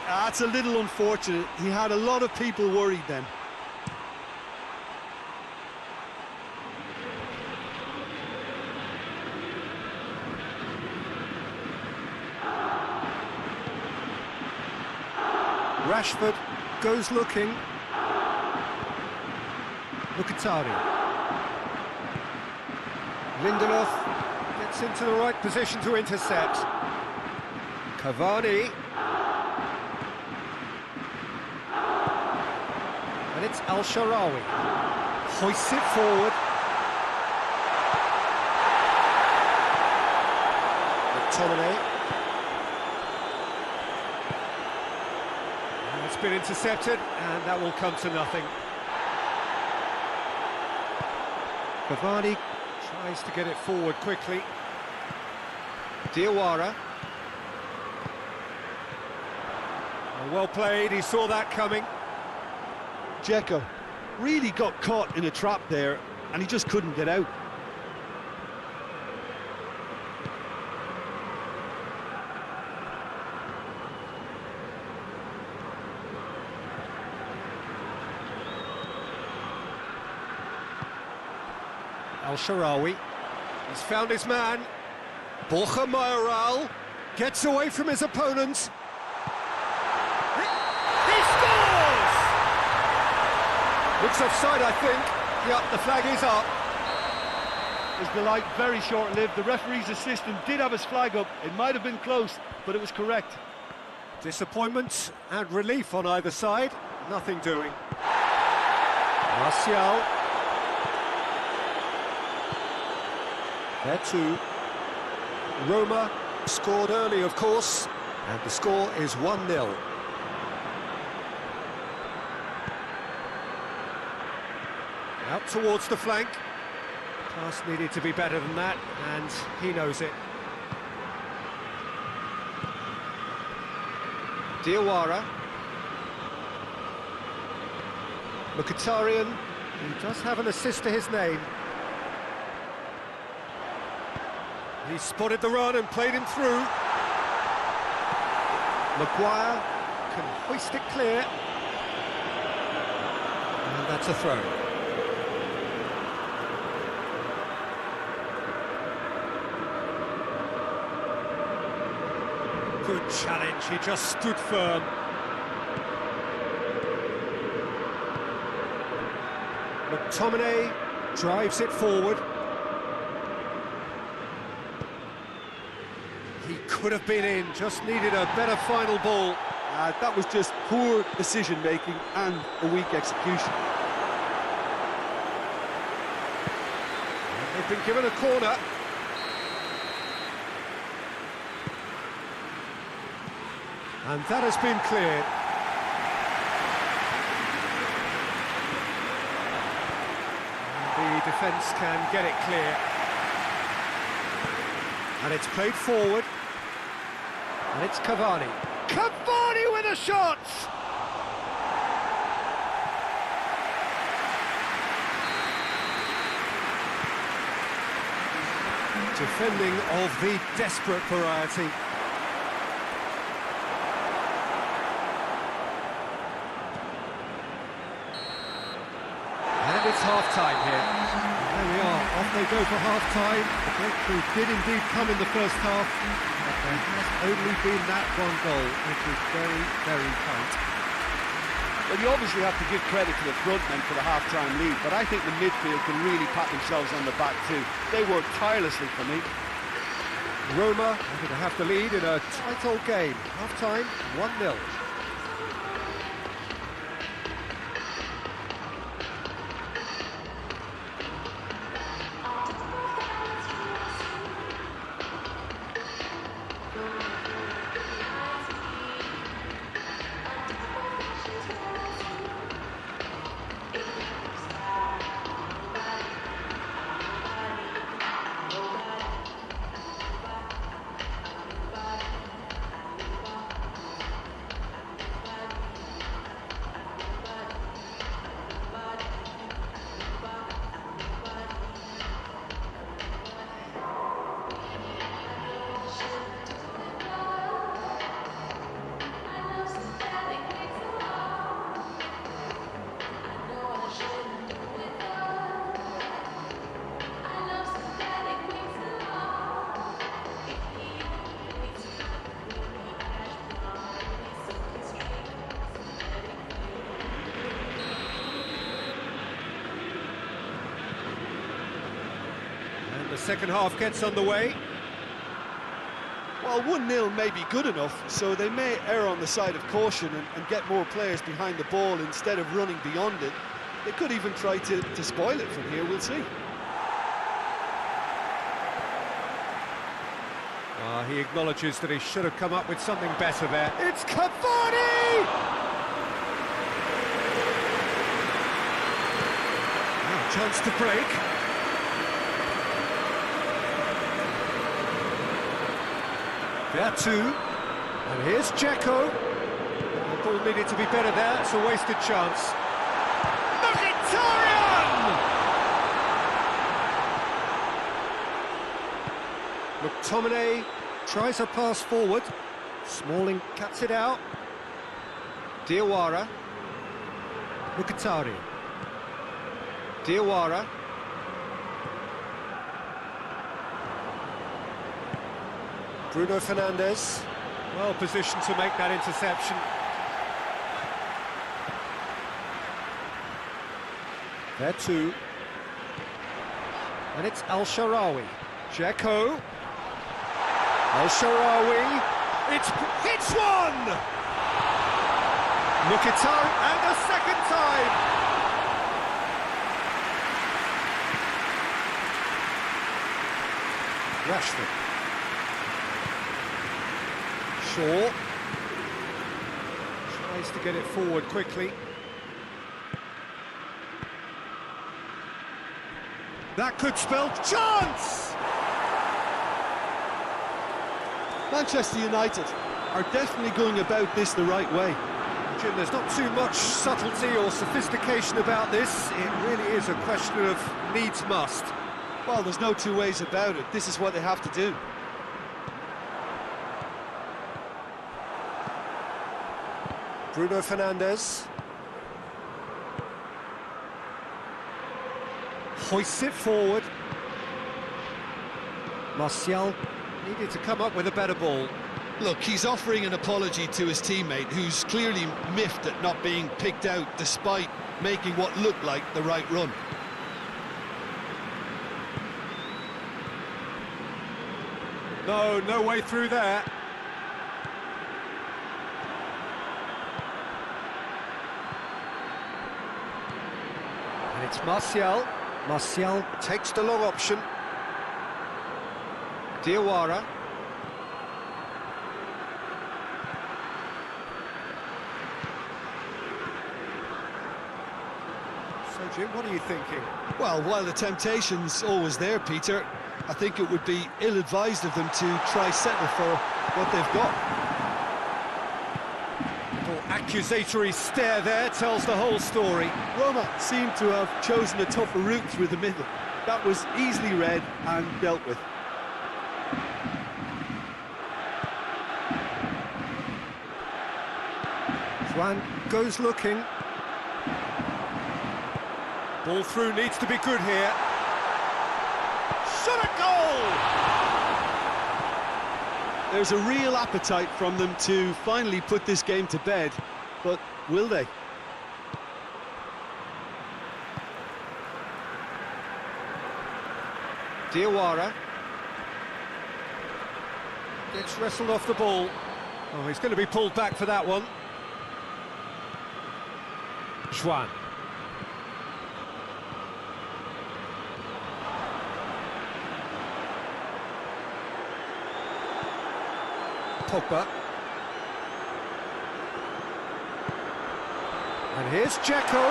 That's a little unfortunate. He had a lot of people worried then. Rashford goes looking. Mkhitaryan. Lindelof gets into the right position to intercept. Cavani. And it's El Shaarawy. Hoists it forward. McTominay. It's been intercepted, and that will come to nothing. Cavani tries to get it forward quickly. Diawara. Well played, he saw that coming. Dzeko really got caught in a trap there, and he just couldn't get out. El Shaarawy, he's found his man. Borja Mayoral gets away from his opponents. He scores! Looks offside, I think. Yep, the flag is up. His delight very short-lived. The referee's assistant did have his flag up. It might have been close, but it was correct. Disappointment and relief on either side. Nothing doing. Martial. Vertu. Roma scored early, of course, and the score is 1-0. Out towards the flank. Pass needed to be better than that, and he knows it. Diawara. Mkhitaryan, he does have an assist to his name. He spotted the run and played him through. Maguire can hoist it clear. And that's a throw. Good challenge, he just stood firm. McTominay drives it forward. He could have been in, just needed a better final ball. That was just poor decision-making and a weak execution. They've been given a corner. And that has been cleared. And the defence can get it clear. And it's played forward. And it's Cavani. Cavani with a shot! Defending of the desperate variety. And it's half-time here. There we are, off they go for half-time. The breakthrough did indeed come in the first half, but there has only been that one goal, which was very, very tight. Well, you obviously have to give credit to the front men for the half-time lead, but I think the midfield can really pat themselves on the back too. They worked tirelessly for me. Roma are going to have the lead in a tight old game. Half-time, 1-0. The second half gets underway. Well, 1-0 may be good enough, so they may err on the side of caution and get more players behind the ball instead of running beyond it. They could even try to spoil it from here, we'll see. He acknowledges that he should have come up with something better there. It's Cavani! Now, chance to break. There too, and here's Dzeko. The ball needed to be better there, it's a wasted chance. Mkhitaryan! McTominay tries a pass forward. Smalling cuts it out. Diawara. Mkhitaryan. Diawara. Bruno Fernandes, well positioned to make that interception. There too. And it's Al-Shaarawy. Dzeko. Al-Shaarawy. It's one! Mkhitaryan, and a second time! Rashford. Shaw tries to get it forward quickly. That could spell chance! Manchester United are definitely going about this the right way. Jim, there's not too much subtlety or sophistication about this. It really is a question of needs must. Well, there's no two ways about it. This is what they have to do. Bruno Fernandes. Hoists it forward. Martial needed to come up with a better ball. Look, he's offering an apology to his teammate, who's clearly miffed at not being picked out despite making what looked like the right run. No way through there. And it's Martial. Martial takes the long option. Diawara. So, Jim, what are you thinking? Well, while the temptation's always there, Peter, I think it would be ill-advised of them to try settle for what they've got. Little accusatory stare there tells the whole story. Roma seemed to have chosen a tougher route through the middle. That was easily read and dealt with. Juan goes looking. Ball through needs to be good here. Shot a goal! There's a real appetite from them to finally put this game to bed, but will they? Diawara gets wrestled off the ball. Oh, he's going to be pulled back for that one. Juan. Pogba. And here's Dzeko.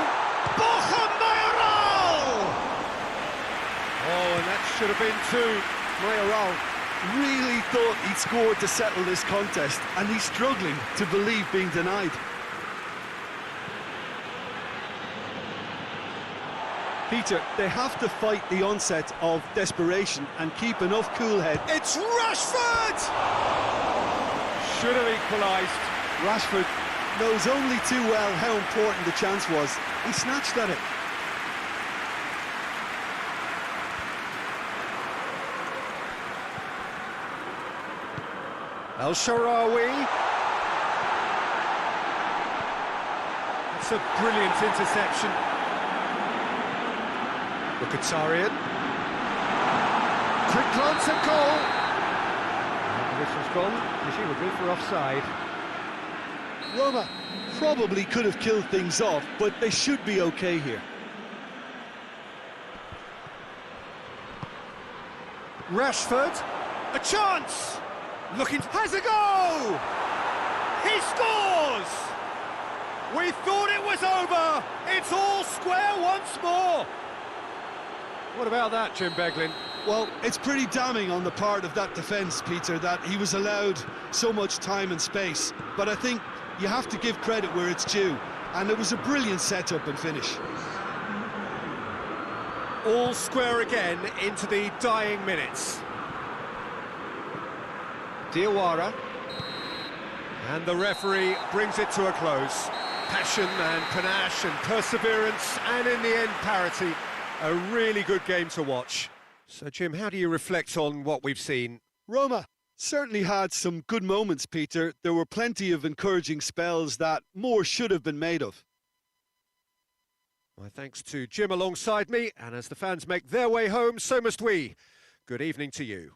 Borja Mayoral! Oh, and that should have been two. Mayoral Really thought he'd scored to settle this contest, and he's struggling to believe being denied. Peter, they have to fight the onset of desperation and keep enough cool head. It's Rashford! Should have equalised. Rashford knows only too well how important the chance was. He snatched at it. El Shaarawy. It's a brilliant interception. Mkhitaryan. Quick glance at goal. And this was gone, presumably for offside. Roma probably could have killed things off, but they should be okay here. Rashford, a chance! Looking, has a go! He scores! We thought it was over! It's all square once more! What about that, Jim Beglin? Well, it's pretty damning on the part of that defence, Peter, that he was allowed so much time and space. But I think you have to give credit where it's due, and it was a brilliant setup and finish. All square again into the dying minutes. Diawara, and the referee brings it to a close. Passion and panache and perseverance, and in the end parity. A really good game to watch. So Jim, how do you reflect on what we've seen? Roma certainly had some good moments, Peter. There were plenty of encouraging spells that more should have been made of. My thanks to Jim alongside me, and as the fans make their way home, so must we. Good evening to you.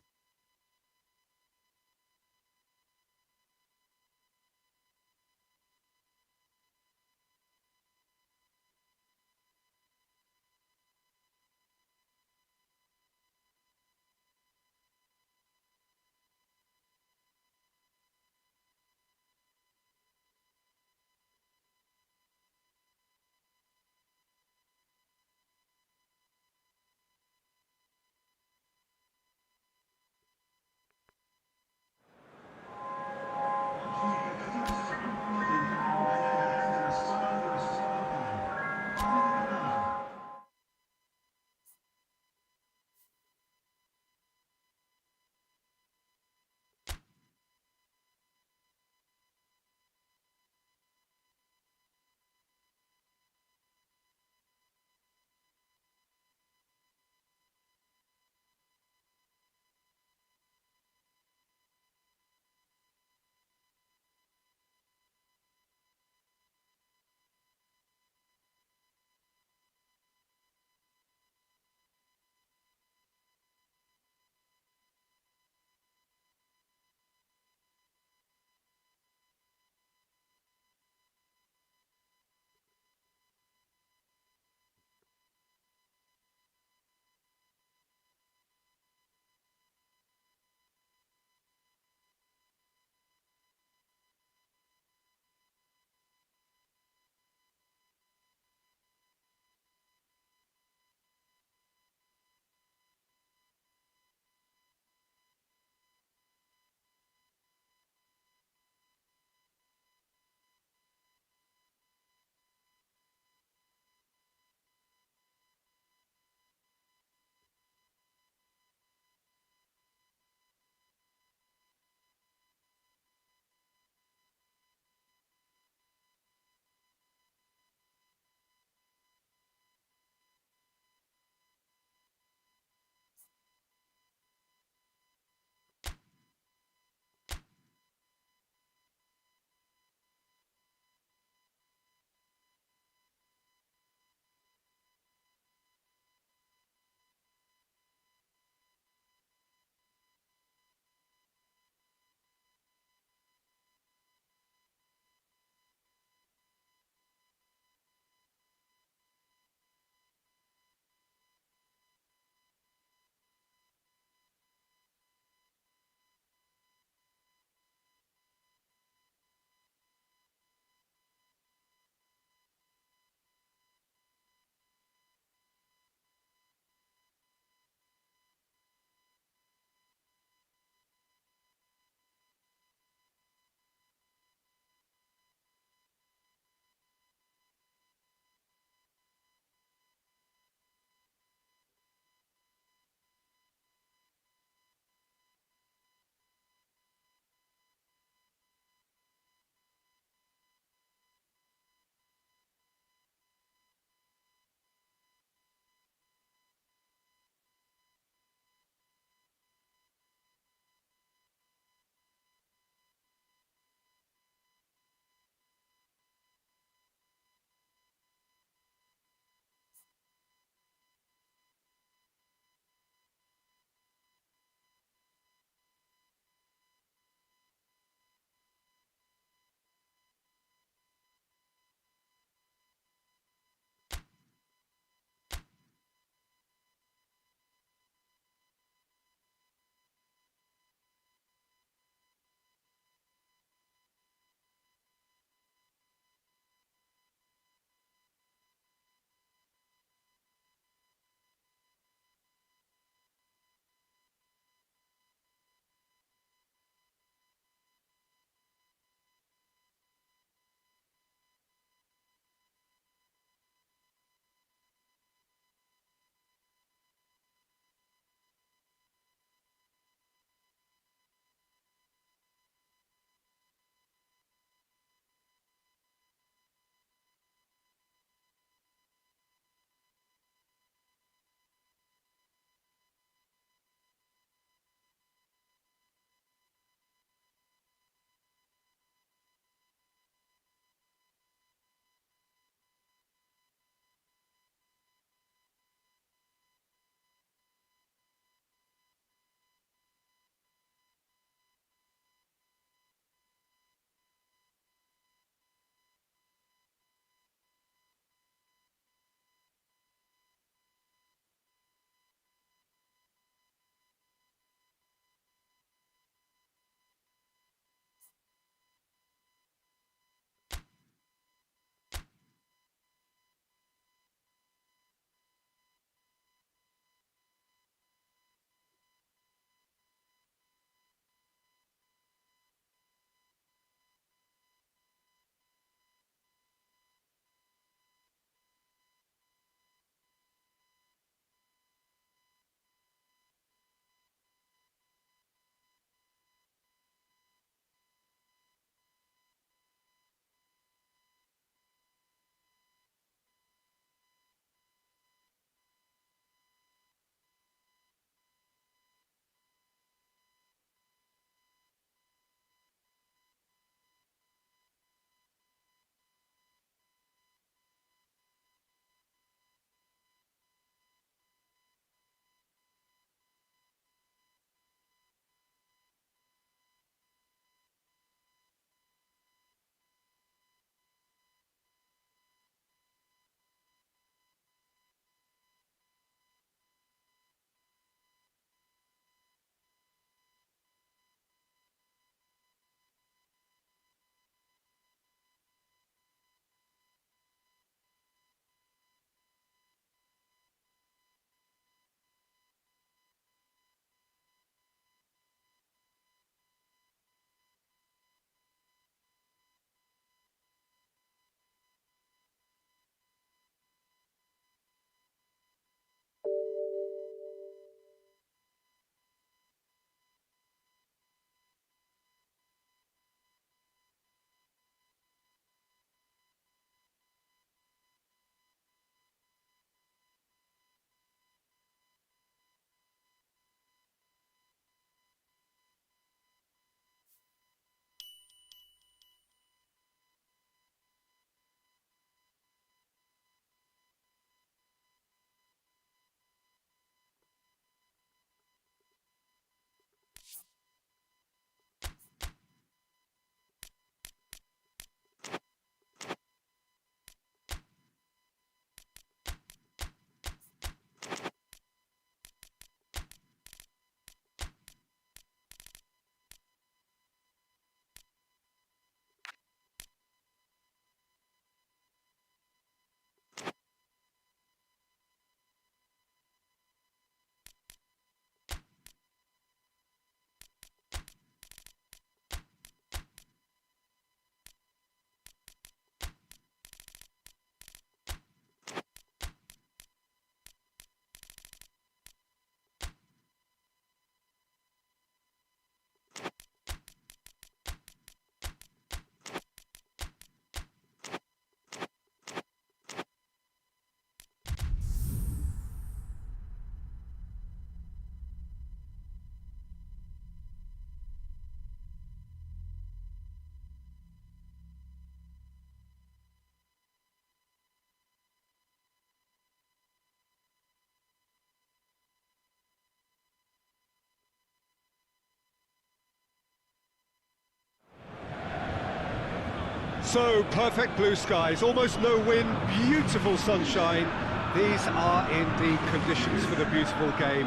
So, perfect blue skies, almost no wind, beautiful sunshine. These are indeed conditions for the beautiful game.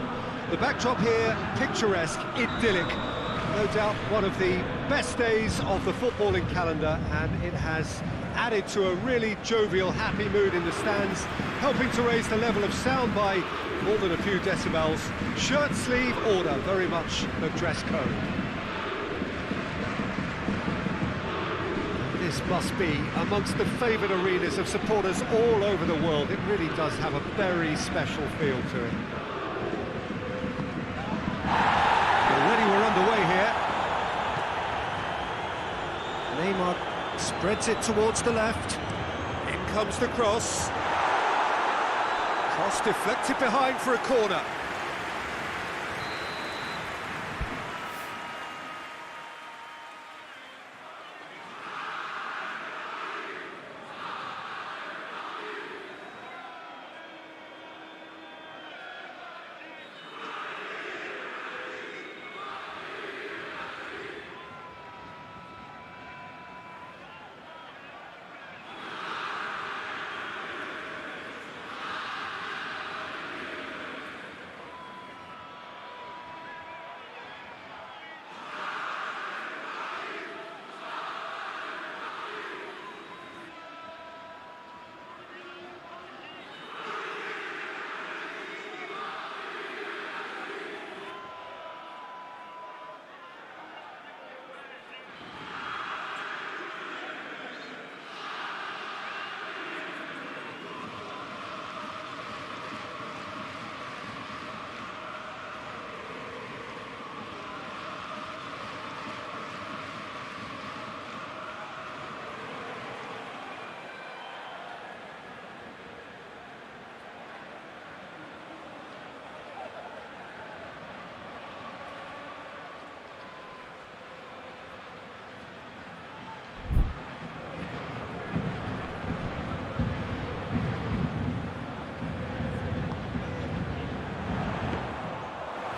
The backdrop here, picturesque, idyllic. No doubt one of the best days of the footballing calendar, and it has added to a really jovial, happy mood in the stands, helping to raise the level of sound by more than a few decibels. Shirt sleeve order, very much the dress code. This must be amongst the favoured arenas of supporters all over the world. It really does have a very special feel to it. Already we're underway here. Neymar spreads it towards the left. In comes the cross. Cross deflected behind for a corner.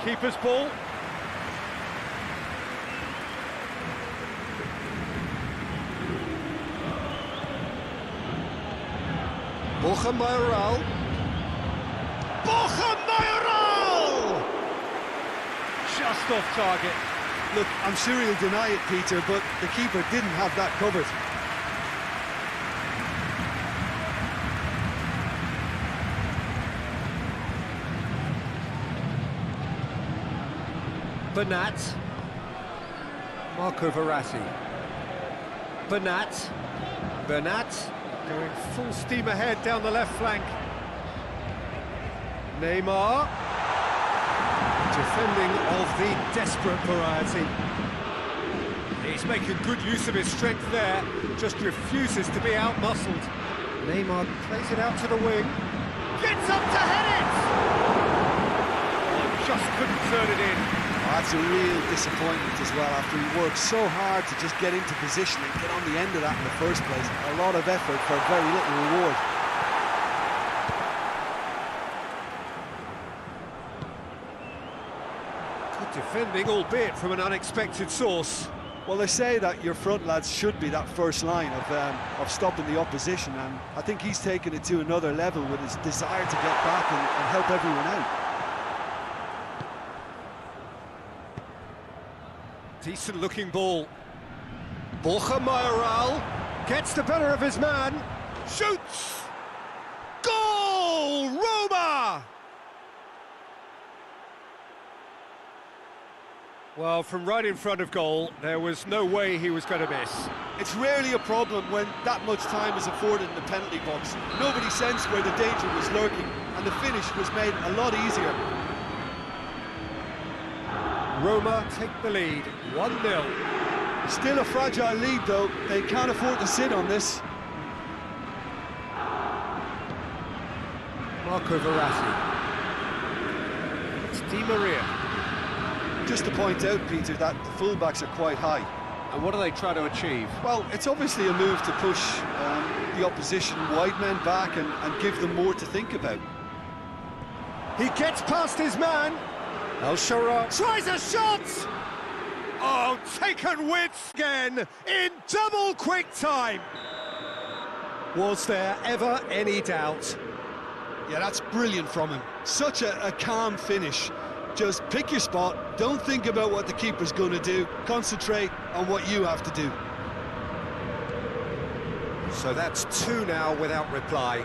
Keeper's ball. Borja Mayoral. Borja Mayoral! Just off target. Look, I'm sure he'll deny it, Peter, but the keeper didn't have that covered. Bernat. Marco Verratti. Bernat. Bernat going full steam ahead down the left flank. Neymar. Defending of the desperate variety. He's making good use of his strength there, just refuses to be out-muscled. Neymar plays it out to the wing. Gets up to head it! Oh, just couldn't turn it in. That's a real disappointment as well, after he worked so hard to just get into position and get on the end of that in the first place. A lot of effort for very little reward. Good defending, albeit from an unexpected source. Well, they say that your front lads should be that first line of stopping the opposition, and I think he's taken it to another level with his desire to get back and help everyone out. Decent looking ball. Borja Mayoral gets the better of his man. Shoots! Goal! Roma! Well, from right in front of goal, there was no way he was going to miss. It's rarely a problem when that much time is afforded in the penalty box. Nobody sensed where the danger was lurking, and the finish was made a lot easier. Roma take the lead, 1-0. Still a fragile lead, though. They can't afford to sit on this. Marco Verratti. It's Di Maria. Just to point out, Peter, that the fullbacks are quite high. And what do they try to achieve? Well, it's obviously a move to push the opposition wide men back and give them more to think about. He gets past his man. El Shaarawy tries a shot! Oh, taken with again in double quick time. Was there ever any doubt? Yeah, that's brilliant from him. Such a calm finish. Just pick your spot, don't think about what the keeper's going to do, concentrate on what you have to do. So that's two now without reply.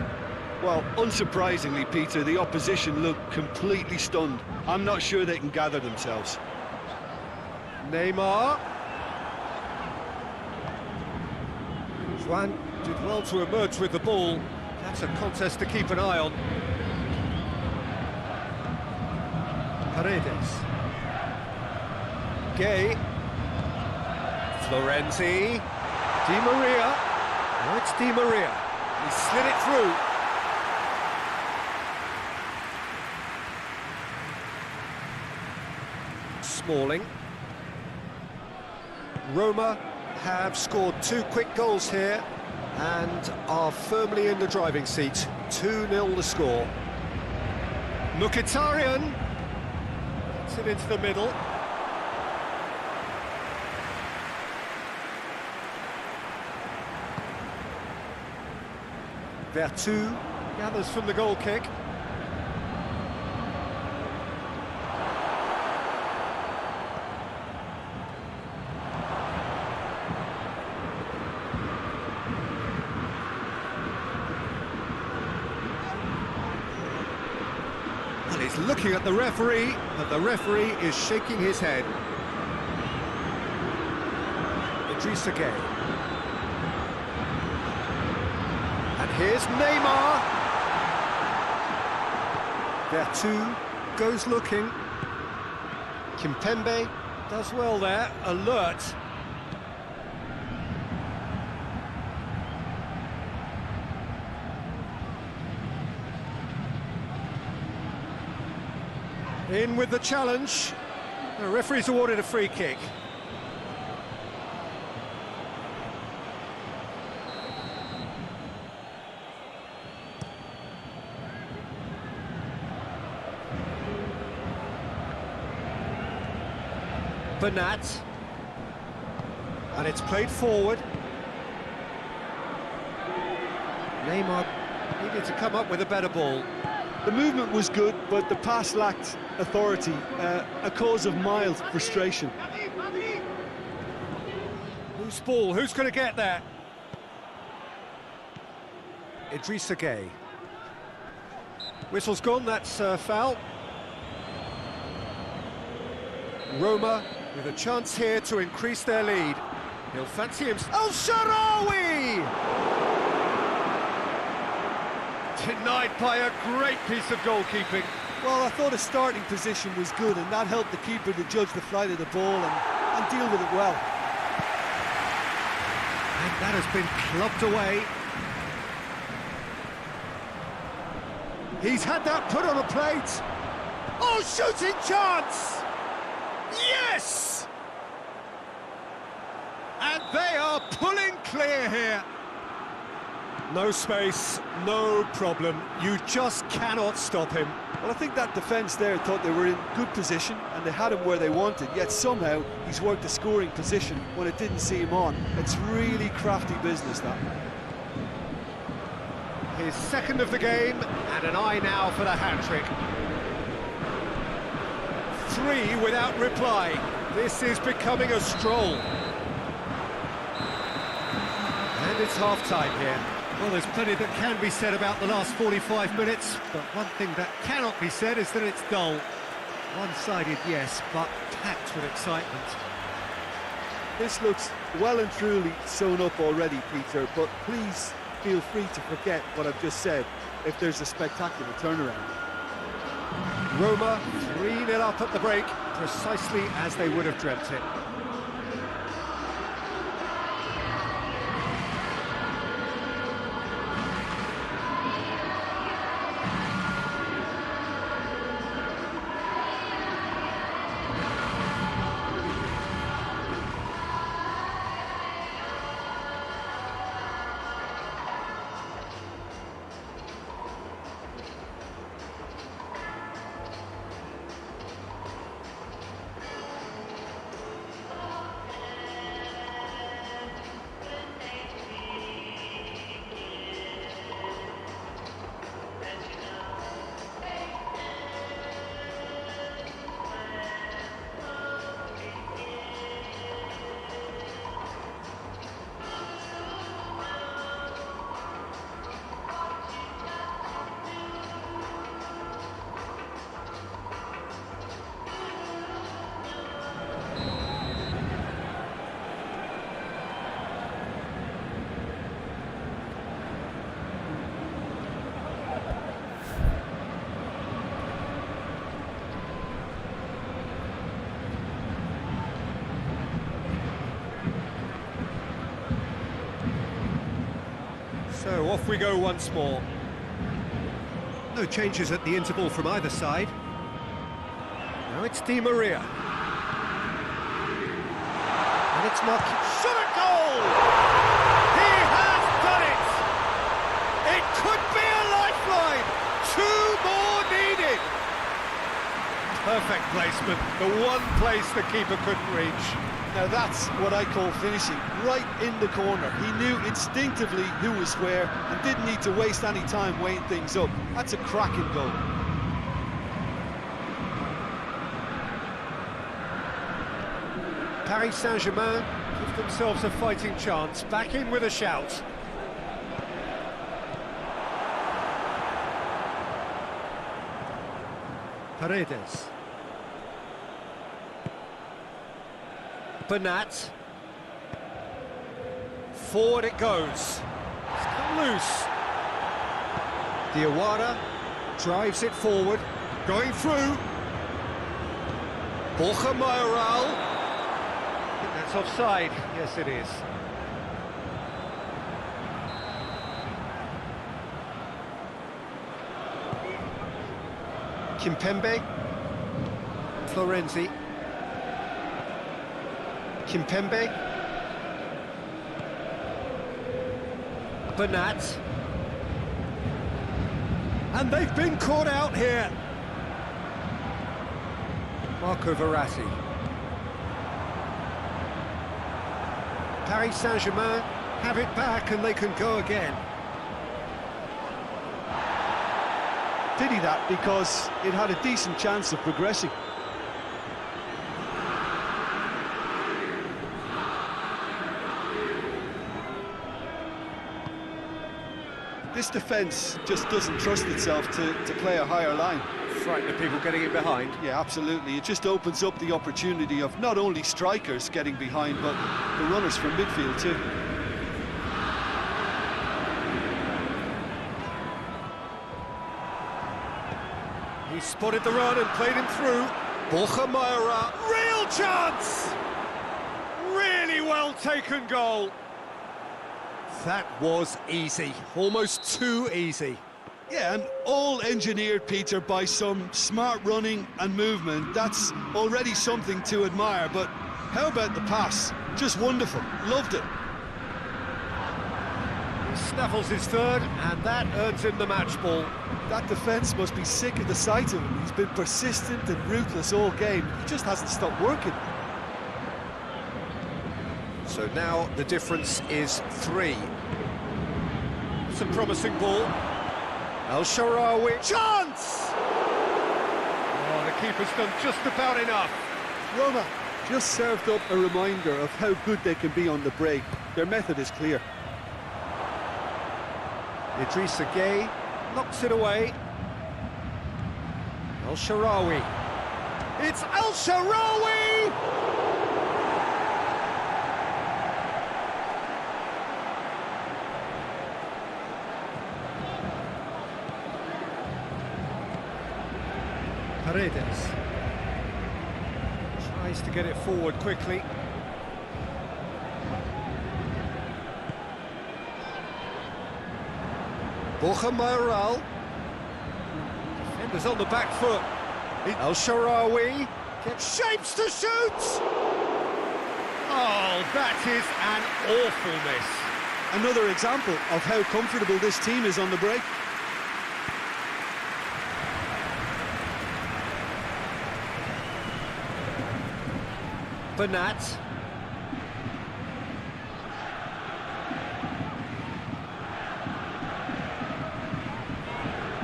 Well, unsurprisingly, Peter, the opposition look completely stunned. I'm not sure they can gather themselves. Neymar. Juan did well to emerge with the ball. That's a contest to keep an eye on. Paredes. Gay. Florenzi. Di Maria. Oh, it's Di Maria. He slid it through. Smalling. Roma have scored two quick goals here and are firmly in the driving seat. 2-0 the score. Mkhitaryan gets it into the middle. Vertu gathers from the goal kick. And he's looking at the referee, but the referee is shaking his head. Idrissa Gueye. And here's Neymar. Vertu goes looking. Kimpembe does well there, alert. In with the challenge. The referee's awarded a free kick. Bernat. And it's played forward. Neymar needed to come up with a better ball. The movement was good, but the pass lacked authority, a cause of mild frustration. Whose ball? Who's going to get there? Idrissa Gueye. Whistle's gone, that's foul. Roma with a chance here to increase their lead. He'll fancy himself. El Shaarawy! Denied by a great piece of goalkeeping. Well, I thought his starting position was good, and that helped the keeper to judge the flight of the ball and deal with it well. And that has been clubbed away. He's had that put on a plate. Oh, shooting chance! Yes! And they are pulling clear here. No space, no problem. You just cannot stop him. Well, I think that defence there thought they were in good position and they had him where they wanted, yet somehow he's worked the scoring position when it didn't see him on. It's really crafty business, that. His second of the game, and an eye now for the hat-trick. 3 without reply. This is becoming a stroll. And it's half-time here. Well, there's plenty that can be said about the last 45 minutes, but one thing that cannot be said is that it's dull. One-sided, yes, but packed with excitement. This looks well and truly sewn up already, Peter, but please feel free to forget what I've just said if there's a spectacular turnaround. Roma 3-0 up at the break, precisely as they would have dreamt it. So off we go once more. No changes at the interval from either side. Now it's Di Maria. And it's Marquis. Shot at goal! He has done it! It could be a lifeline! 2 more needed! Perfect placement, the one place the keeper couldn't reach. Now that's what I call finishing, right in the corner. He knew instinctively who was where and didn't need to waste any time weighing things up. That's a cracking goal. Paris Saint-Germain give themselves a fighting chance, back in with a shout. Paredes. Bernat. Forward it goes. It's come loose. Diawara drives it forward, going through. Borja Mayoral. I think that's offside. Yes, it is. Kimpembe. Florenzi. Kimpembe. Bernat. And they've been caught out here. Marco Verratti. Paris Saint-Germain have it back and they can go again. Pity that, because it had a decent chance of progressing. This defence just doesn't trust itself to play a higher line. Frighten the people getting in behind. Yeah, absolutely. It just opens up the opportunity of not only strikers getting behind, but the runners from midfield too. He spotted the run and played him through. Borja Mayoral, real chance! Really well taken goal. That was easy, almost too easy. Yeah, and all engineered, Peter, by some smart running and movement. That's already something to admire, but how about the pass? Just wonderful, loved it. He snaffles his third, and that earns him the match ball. That defence must be sick of the sight of him. He's been persistent and ruthless all game. He just hasn't stopped working. So now the difference is 3. It's a promising ball. El Shaarawy, chance! Oh, the keeper's done just about enough. Roma just served up a reminder of how good they can be on the break. Their method is clear. Idrissa Gueye knocks it away. El Shaarawy. It's El Shaarawy! Paredes tries to get it forward quickly. Borja Mayoral. Defenders on the back foot. El Shaarawy gets shapes to shoot! Oh, that is an awful miss. Another example of how comfortable this team is on the break. Bernat.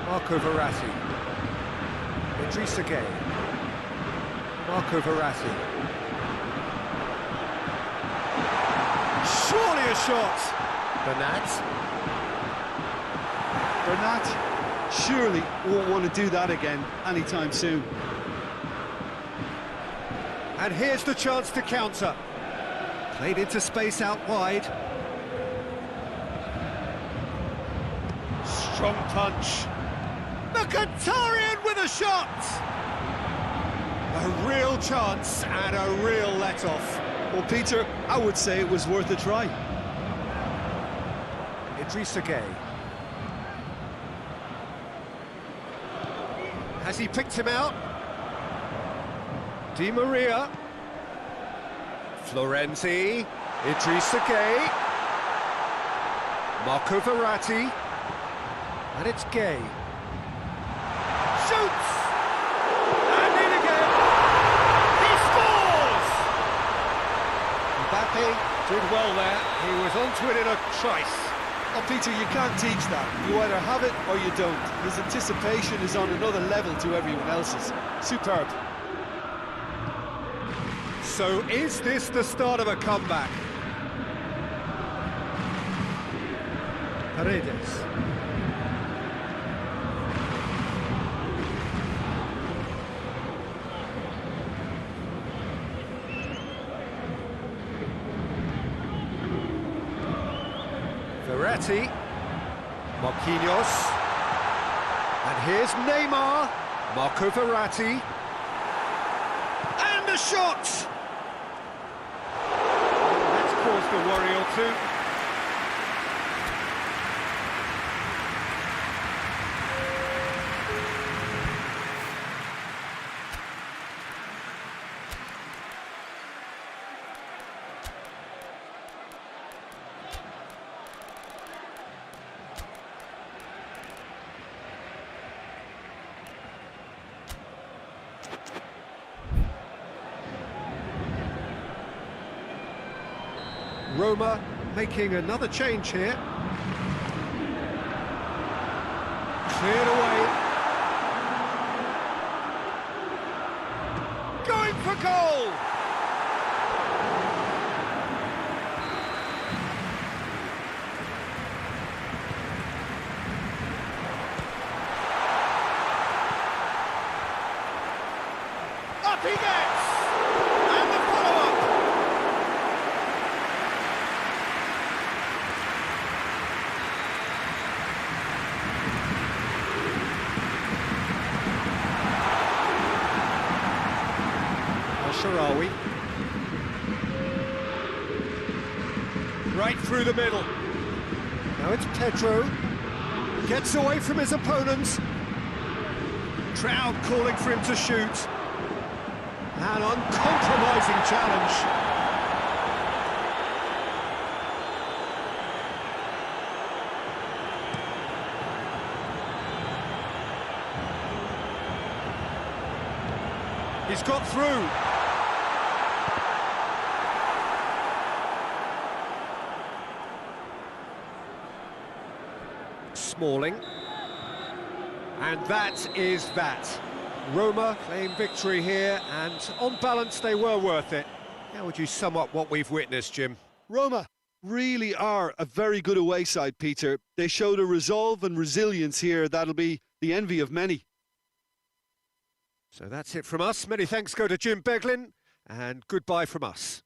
Marco Verratti. Idrissa Gueye. Marco Verratti. Surely a shot. Bernat. Bernat surely won't want to do that again anytime soon. And here's the chance to counter. Played into space out wide. Strong punch. Mkhitaryan with a shot! A real chance and a real let-off. Well, Peter, I would say it was worth a try. Idrissa Gueye. Has he picked him out? Di Maria. Florenzi. Idrissa Gueye. Marco Verratti. And it's Gueye. Shoots! And in again! He scores! Mbappe did well there. He was onto it in a trice. Oh, Peter, you can't teach that. You either have it or you don't. His anticipation is on another level to everyone else's. Superb. So is this the start of a comeback? Paredes. Verratti, Marquinhos, and here's Neymar, Marco Verratti, and a shot! That's caused a worry or two. Roma making another change here. Cleared away. Going for goal! Up he gets! And the follow-up! Sharawi. Right through the middle. Now it's Pedro. Gets away from his opponents. Crowd calling for him to shoot. An uncompromising challenge. He's got through. Smalling. And that is that. Roma claim victory here, and on balance they were worth it. How would you sum up what we've witnessed, Jim? Roma really are a very good away side, Peter. They showed a resolve and resilience here that'll be the envy of many. So that's it from us. Many thanks go to Jim Beglin, and goodbye from us.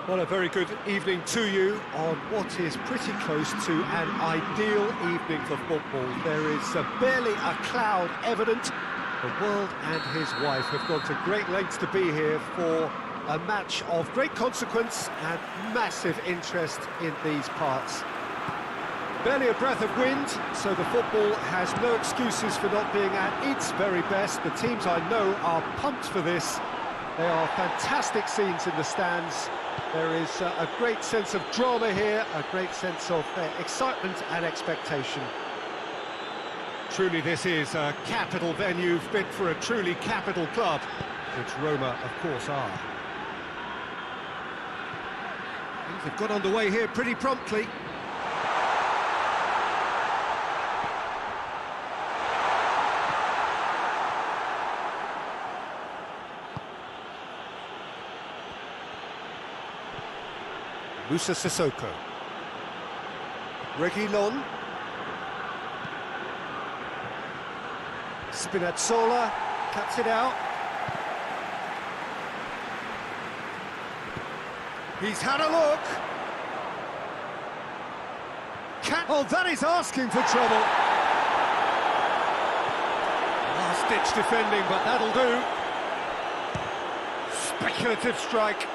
Well, a very good evening to you on what is pretty close to an ideal evening for football. There is barely a cloud evident. The world and his wife have gone to great lengths to be here for a match of great consequence and massive interest in these parts. Barely a breath of wind, so the football has no excuses for not being at its very best. The teams I know are pumped for this. They are fantastic scenes in the stands. There is a great sense of drama here, a great sense of excitement and expectation. Truly this is a capital venue fit for a truly capital club, which Roma, of course, are. Things have got underway here pretty promptly. Moussa Sissoko. Reguilon. Spinazzola cuts it out. He's had a look. Oh, that is asking for trouble. Last-ditch defending, but that'll do. Speculative strike.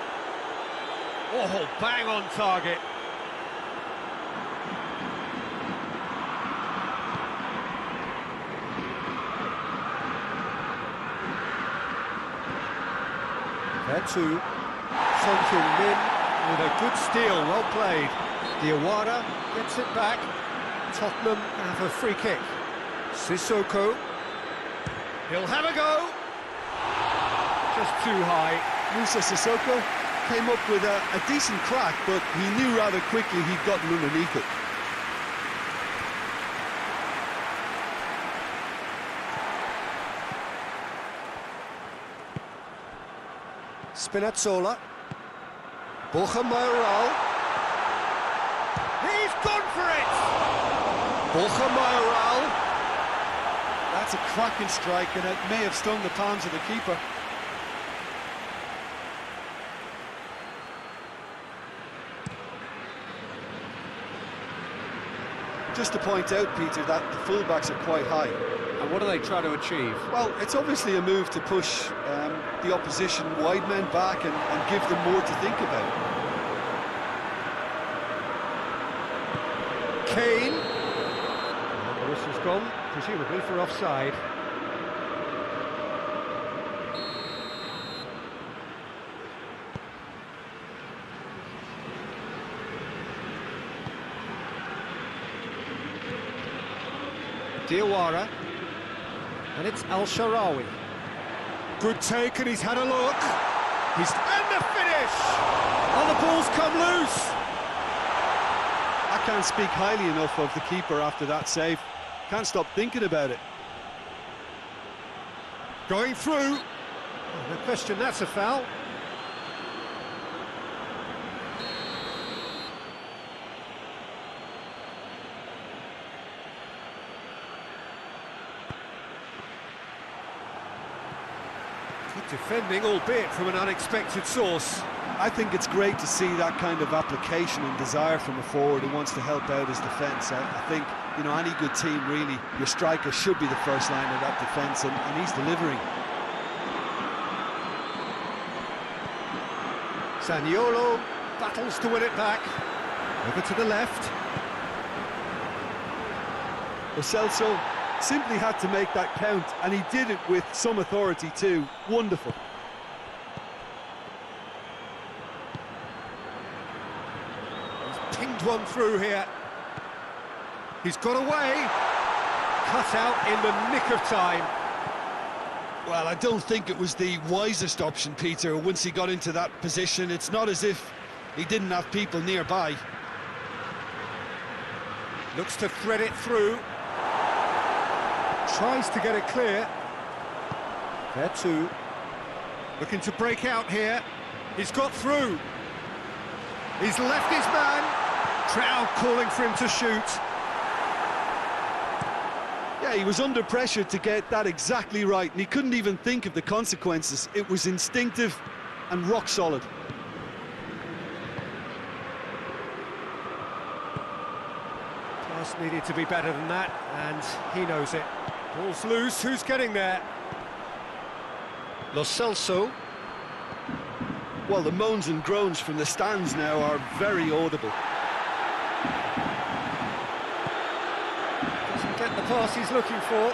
Oh, bang on target. There too. Son Heung-min with a good steal, well played. Diawara gets it back. Tottenham have a free kick. Sissoko. He'll have a go. Just too high. Moussa Sissoko came up with a decent crack, but he knew rather quickly he'd gotten underneath it. Spinazzola. Borja Mayoral. He's gone for it! Borja Mayoral. That's a cracking strike, and it may have stung the palms of the keeper. Just to point out, Peter, that the fullbacks are quite high. And what do they try to achieve? Well, it's obviously a move to push the opposition wide men back and give them more to think about. Kane. And the whistle's gone, presumably for offside. Diawara, and it's Al-Sharawi. Good take, and he's had a look. And the finish! Oh, the ball's come loose! I can't speak highly enough of the keeper after that save. Can't stop thinking about it. Going through. Oh, no question, that's a foul. Defending, albeit from an unexpected source. I think it's great to see that kind of application and desire from a forward who wants to help out his defence. I think, you know, any good team, really, your striker should be the first line of that defence, and he's delivering. Zaniolo battles to win it back. Over to the left. Lo Celso simply had to make that count, and he did it with some authority too. Wonderful. He's pinged one through here. He's got away. Cut out in the nick of time. Well, I don't think it was the wisest option, Peter, once he got into that position. It's not as if he didn't have people nearby. Looks to thread it through. Tries to get it clear. There too. Looking to break out here. He's got through. He's left his man. Crowd calling for him to shoot. Yeah, he was under pressure to get that exactly right, and he couldn't even think of the consequences. It was instinctive and rock solid. Just needed to be better than that, and he knows it. Ball's loose, who's getting there? Lo Celso. Well, the moans and groans from the stands now are very audible. Doesn't get the pass he's looking for.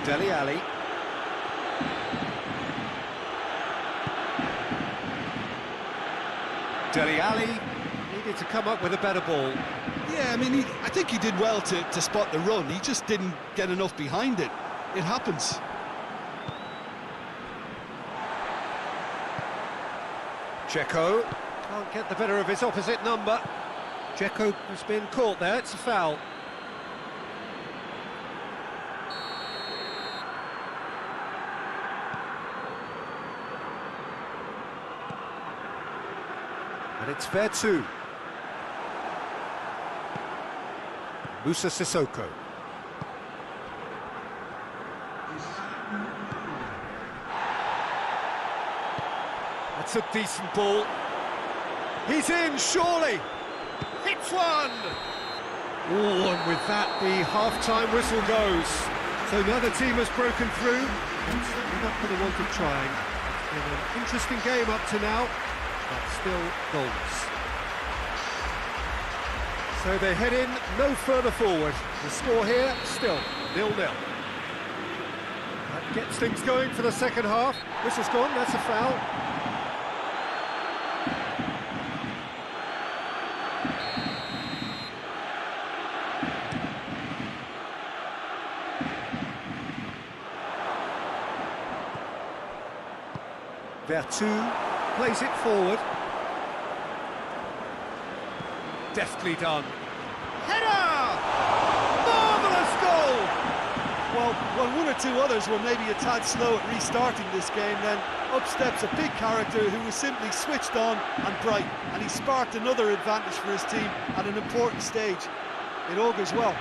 Dele Alli. Dele Alli needed to come up with a better ball. Yeah, I mean, I think he did well to spot the run. He just didn't get enough behind it. It happens. Dzeko can't get the better of his opposite number. Dzeko has been caught there, it's a foul. And it's Vertu. Musa Sissoko. That's a decent ball. He's in, surely. Hits one. Oh, and with that, the half-time whistle goes. So neither team has broken through. It's certainly not going to want to trying. It's been an interesting game up to now, but still goals. So they head in no further forward. The score here, still 0-0. That gets things going for the second half. Whistle's gone, that's a foul. Vertu plays it forward. Deftly done. Header! Marvellous goal! Well, when one or two others were maybe a tad slow at restarting this game, then up steps a big character who was simply switched on and bright, and he sparked another advantage for his team at an important stage. It augurs well.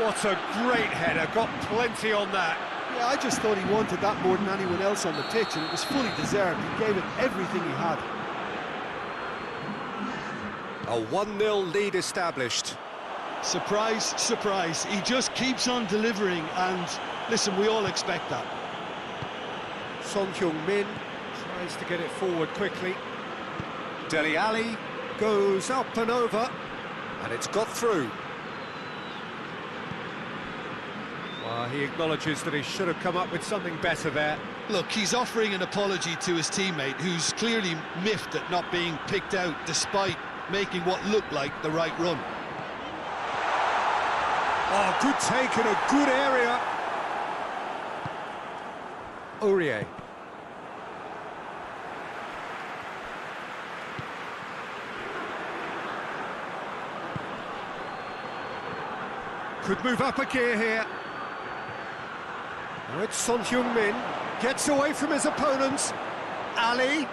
What a great header, got plenty on that. Yeah, I just thought he wanted that more than anyone else on the pitch, and it was fully deserved. He gave it everything he had. A 1-0 lead established. Surprise, surprise. He just keeps on delivering, and listen, we all expect that. Son Heung-min tries to get it forward quickly. Dele Alli goes up and over, and it's got through. Well, he acknowledges that he should have come up with something better there. Look, he's offering an apology to his teammate, who's clearly miffed at not being picked out despite making what looked like the right run. Oh, good take in a good area. Aurier. Could move up a gear here. Now it's Son Heung-min. Gets away from his opponents. Ali.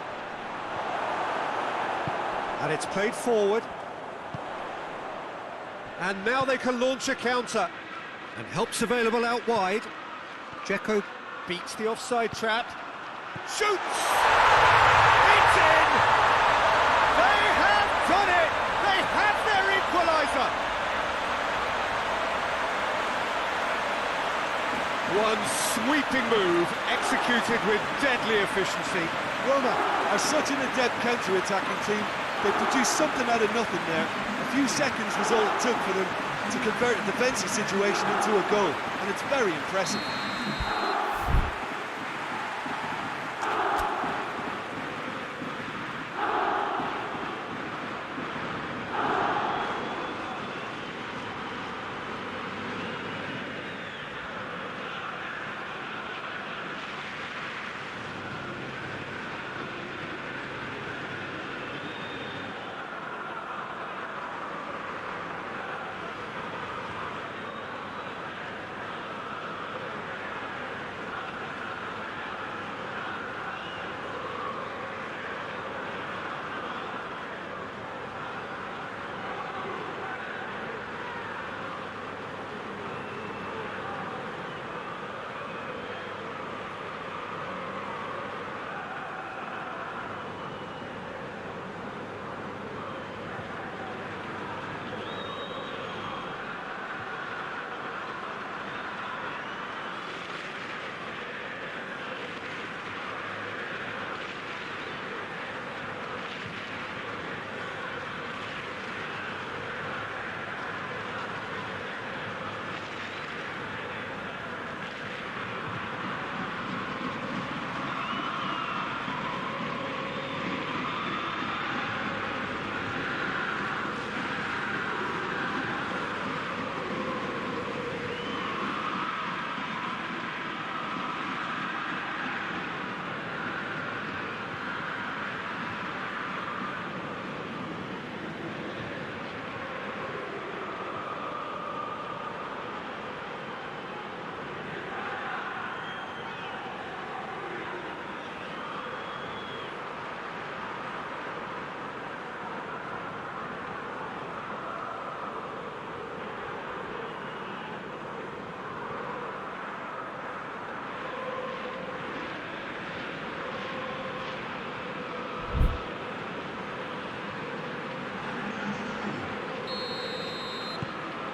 And it's played forward. And now they can launch a counter. And help's available out wide. Dzeko beats the offside trap. Shoots! It's in! They have done it! They have their equaliser! One sweeping move, executed with deadly efficiency. Roma are such an adept counter-attacking team. They produced something out of nothing there. A few seconds was all it took for them to convert a defensive situation into a goal, and it's very impressive.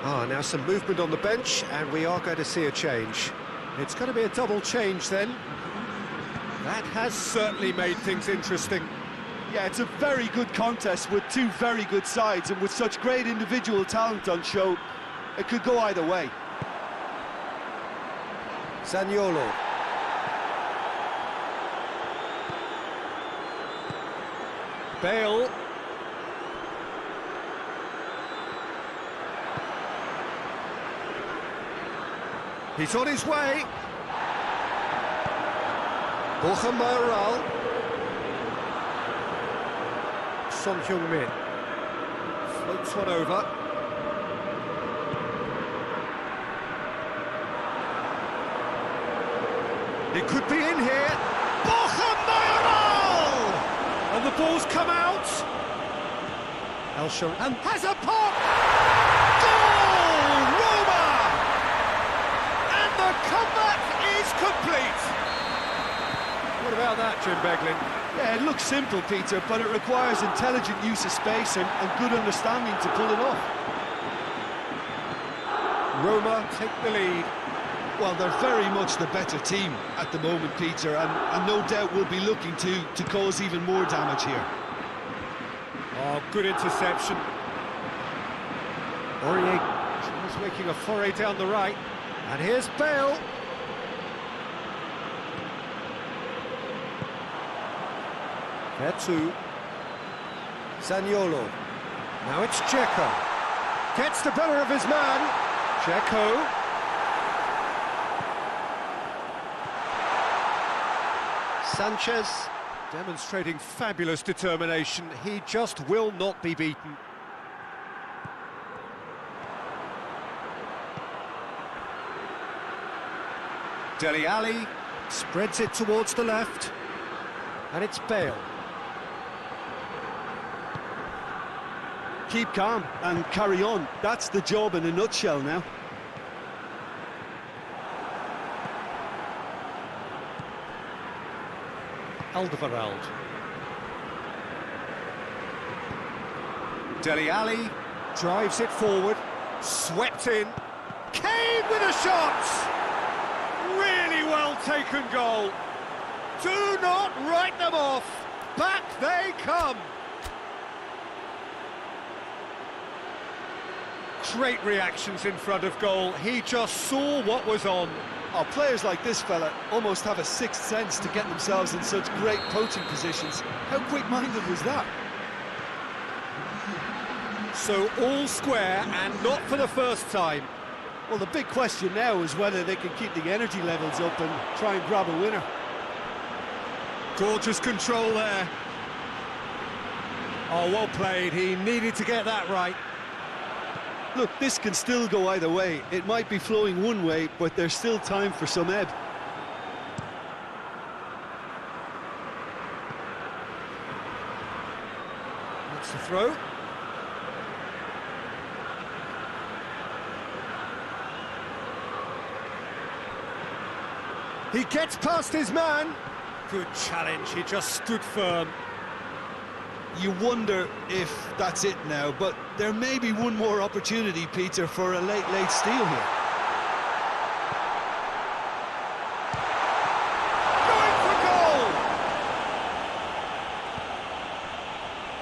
Now some movement on the bench, and we are going to see a change. It's going to be a double change then. That has certainly made things interesting. Yeah, it's a very good contest with two very good sides, and with such great individual talent on show, it could go either way. Zaniolo. Bale. He's on his way. Mayoral. Son Heung-min floats one over. It could be in here. Mayoral! And the ball's come out. And has a pop! Goal! Roma! And the comeback is complete. What about that, Jim Beglin? Yeah, it looks simple, Peter, but it requires intelligent use of space and good understanding to pull it off. Roma take the lead. Well, they're very much the better team at the moment, Peter, and no doubt will be looking to cause even more damage here. Oh, good interception. Aurier is making a foray down the right. And here's Bale. Vetu. Zaniolo. Now it's Dzeko. Gets the better of his man. Dzeko. Sanchez. Demonstrating fabulous determination. He just will not be beaten. Dele Alli spreads it towards the left. And it's Bale. Keep calm and carry on. That's the job in a nutshell now. Alderweireld. Dele Alli drives it forward, swept in. Kane with a shot! Really well taken goal. Do not write them off. Back they come. Great reactions in front of goal. He just saw what was on. Oh, players like this fella almost have a sixth sense to get themselves in such great poaching positions. How quick-minded was that? So all square, and not for the first time. Well, the big question now is whether they can keep the energy levels up and try and grab a winner. Gorgeous control there. Oh, well played. He needed to get that right. Look, this can still go either way. It might be flowing one way, but there's still time for some ebb. That's the throw. He gets past his man. Good challenge, he just stood firm. You wonder if that's it now, but there may be one more opportunity, Peter, for a late steal here. Going for goal!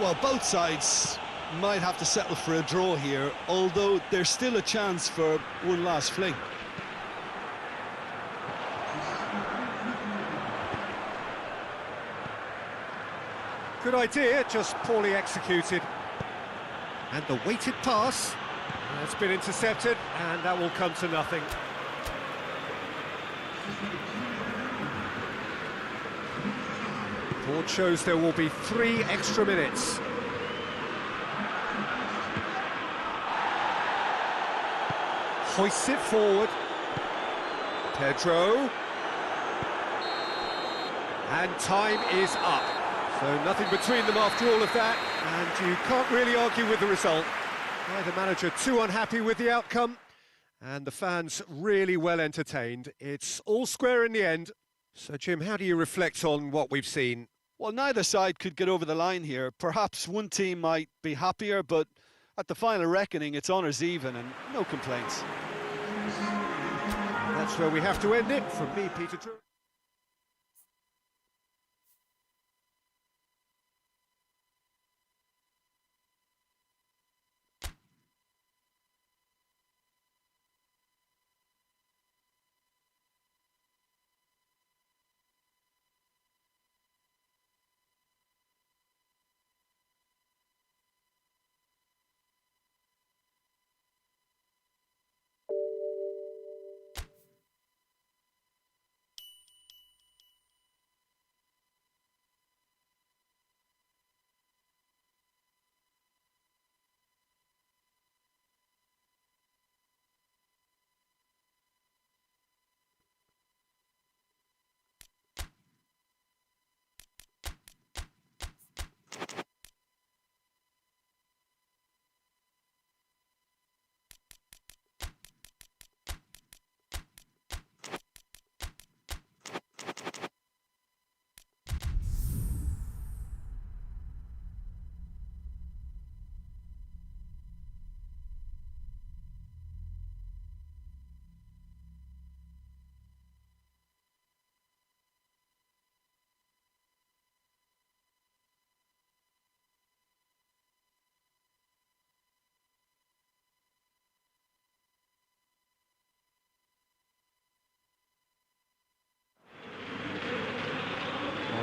Well, both sides might have to settle for a draw here, although there's still a chance for one last fling. Good idea, just poorly executed. And the weighted pass has been intercepted, and that will come to nothing. Board shows there will be 3 extra minutes. Hoists it forward. Pedro. And time is up. So nothing between them after all of that, and you can't really argue with the result. Neither manager too unhappy with the outcome, and the fans really well entertained. It's all square in the end. So, Jim, how do you reflect on what we've seen? Well, neither side could get over the line here. Perhaps one team might be happier, but At the final reckoning, it's honours even and no complaints. That's where we have to end it. From me, Peter Drury.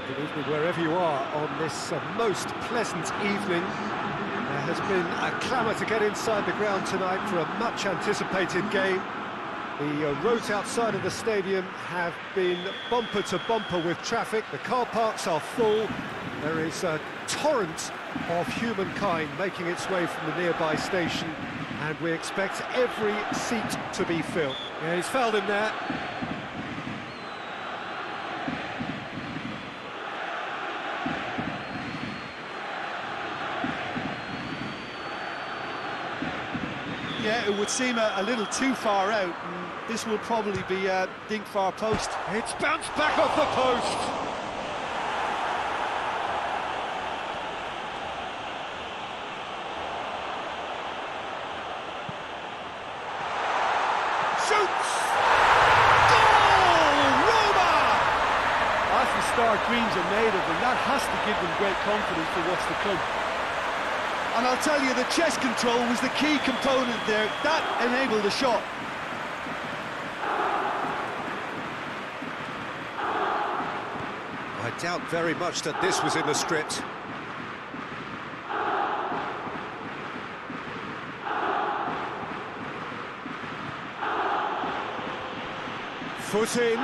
Good evening wherever you are on this most pleasant evening. There has been a clamour to get inside the ground tonight for a much anticipated game. The roads outside of the stadium have been bumper to bumper with traffic. The car parks are full. There is a torrent of humankind making its way from the nearby station, and we expect every seat to be filled. Yeah, he's fouled him there. Yeah, it would seem a little too far out, and this will probably be a dink far post. It's bounced back off the post. Shoots! Goal! Roma! That's the start dreams are made of, and that has to give them great confidence for what's to come. And I'll tell you, the chest control was the key component there. That enabled the shot. I doubt very much that this was in the script. Foot in.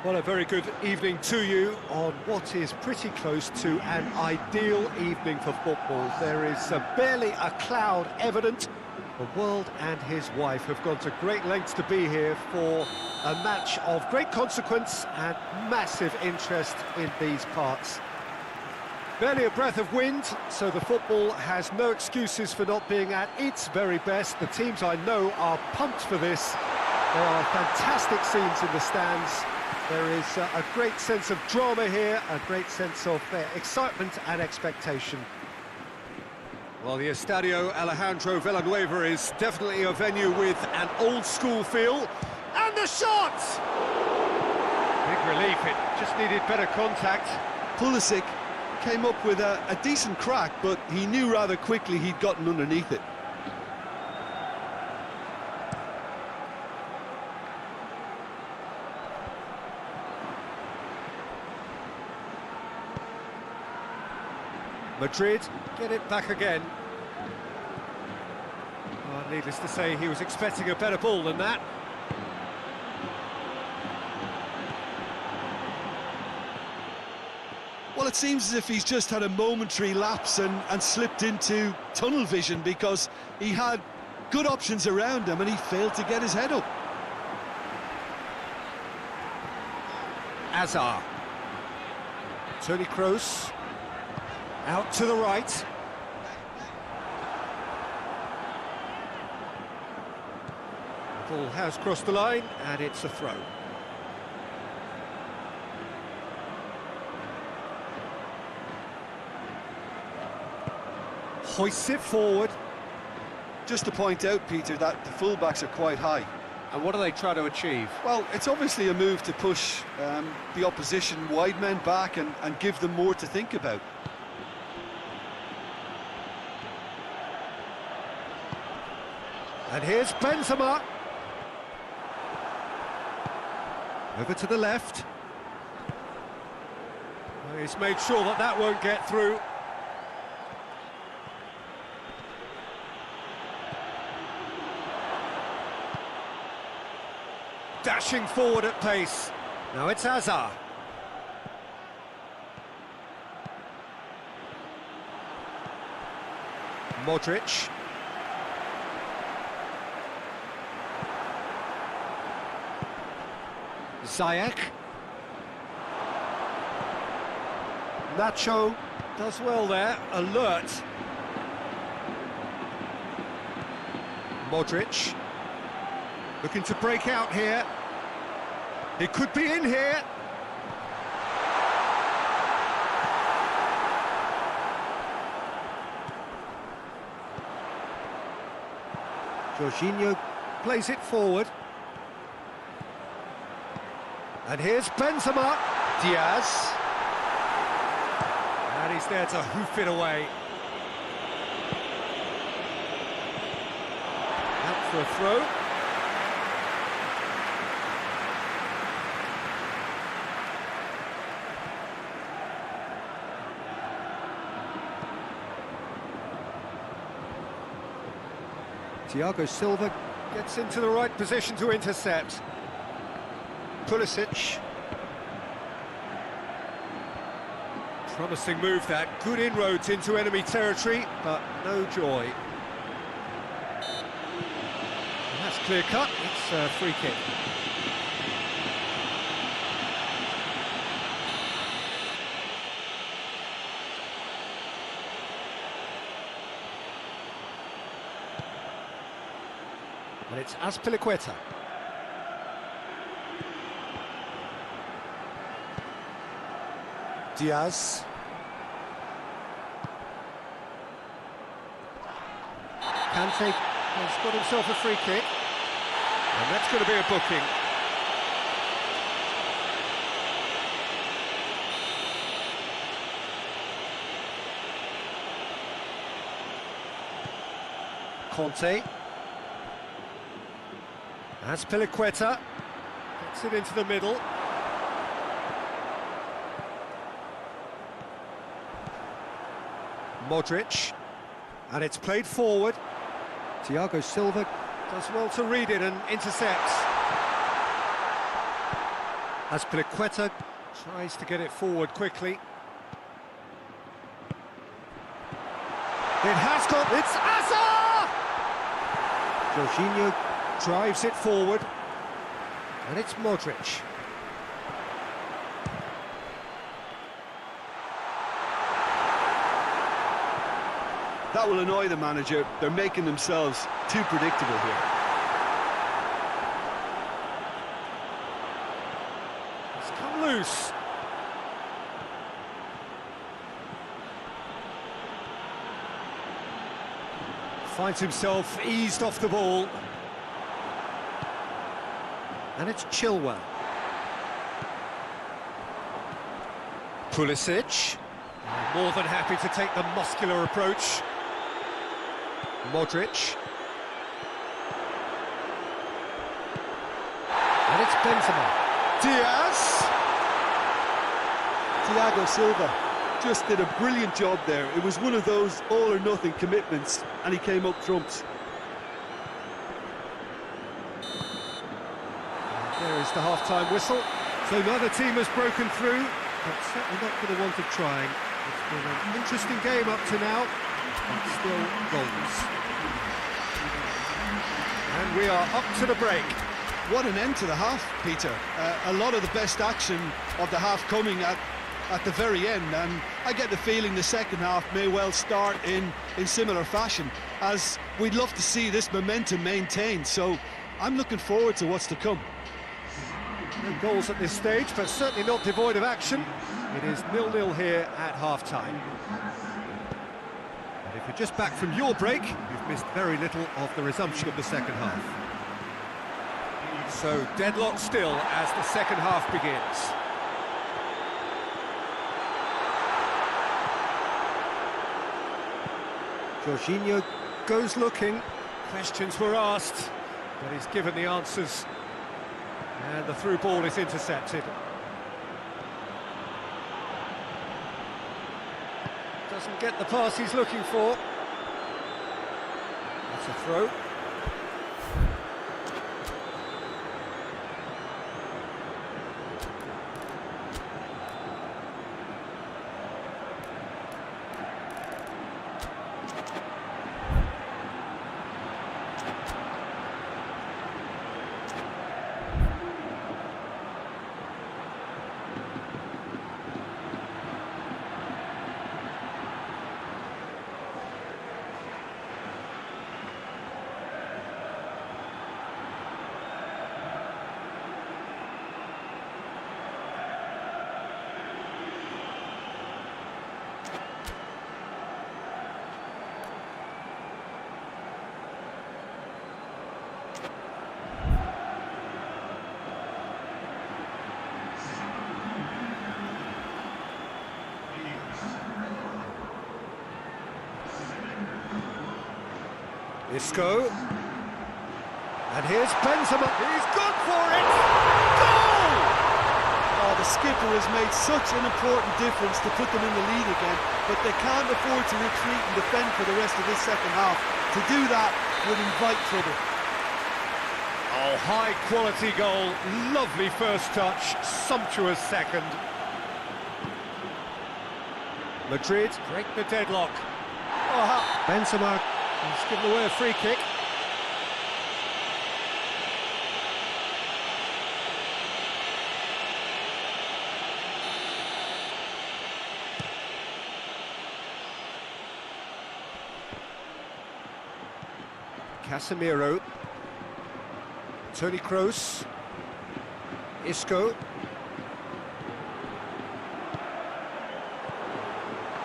Well, a very good evening to you on what is pretty close to an ideal evening for football. There is barely a cloud evident. The world and his wife have gone to great lengths to be here for a match of great consequence and massive interest in these parts. Barely a breath of wind, so the football has no excuses for not being at its very best. The teams I know are pumped for this. There are fantastic scenes in the stands. There is a great sense of drama here, a great sense of excitement and expectation. Well, the Estadio Alejandro Villanueva is definitely a venue with an old-school feel. And the shot! Big relief, it just needed better contact. Pulisic came up with a decent crack, but he knew rather quickly he'd gotten underneath it. Madrid get it back again. Well, needless to say, he was expecting a better ball than that. Well, it seems as if he's just had a momentary lapse and slipped into tunnel vision, because he had good options around him and he failed to get his head up. Azar. Toni Kroos. Out to the right. The ball has crossed the line, and it's a throw. Hoists it forward. Just to point out, Peter, that the fullbacks are quite high. And what do they try to achieve? Well, it's obviously a move to push the opposition wide men back and give them more to think about. And here's Benzema. Over to the left. Well, he's made sure that that won't get through. Dashing forward at pace. Now it's Azar. Modric. Ziyech. Nacho does well there, alert. Modric. Looking to break out here. It could be in here. Jorginho plays it forward. And here's Benzema. Diaz. And he's there to hoof it away. Out for a throw. Thiago Silva gets into the right position to intercept. Pulisic. Promising move that, good inroads into enemy territory, but no joy. And that's clear cut, it's a free kick. And it's Azpilicueta. Diaz. Kante has got himself a free kick. And that's going to be a booking. Conte. Azpilicueta gets it into the middle. Modric, and it's played forward. Thiago Silva does well to read it and intercepts. Azpilicueta tries to get it forward quickly. It has got... It's Asa! Jorginho drives it forward. And it's Modric. That will annoy the manager. They're making themselves too predictable here. It's come loose. Finds himself eased off the ball. And it's Chilwell. Pulisic. More than happy to take the muscular approach. Modric. And it's Benzema. Diaz! Thiago Silva just did a brilliant job there. It was one of those all-or-nothing commitments, and he came up trumps. There is the half-time whistle. So neither team has broken through, but certainly not for the want of trying. It's been an interesting game up to now, but still goals. And we are up to the break. What an end to the half, Peter. A lot of the best action of the half coming at the very end, and I get the feeling the second half may well start in similar fashion, as we'd love to see this momentum maintained, so I'm looking forward to what's to come. No goals at this stage, but certainly not devoid of action. It is 0-0 here at half-time. And if you're just back from your break, you've missed very little of the resumption of the second half. So deadlock still as the second half begins. Jorginho goes looking. Questions were asked, but he's given the answers. And the through ball is intercepted. Doesn't get the pass he's looking for. That's a throw. Isco. And here's Benzema. He's gone for it! Goal! Oh, the skipper has made such an important difference to put them in the lead again, but they can't afford to retreat and defend for the rest of this second half. To do that would invite trouble. Oh, high quality goal, lovely first touch, sumptuous second. Madrid break the deadlock. Oh, Benzema. He's given away a free kick. Casemiro. Toni Kroos. Isco.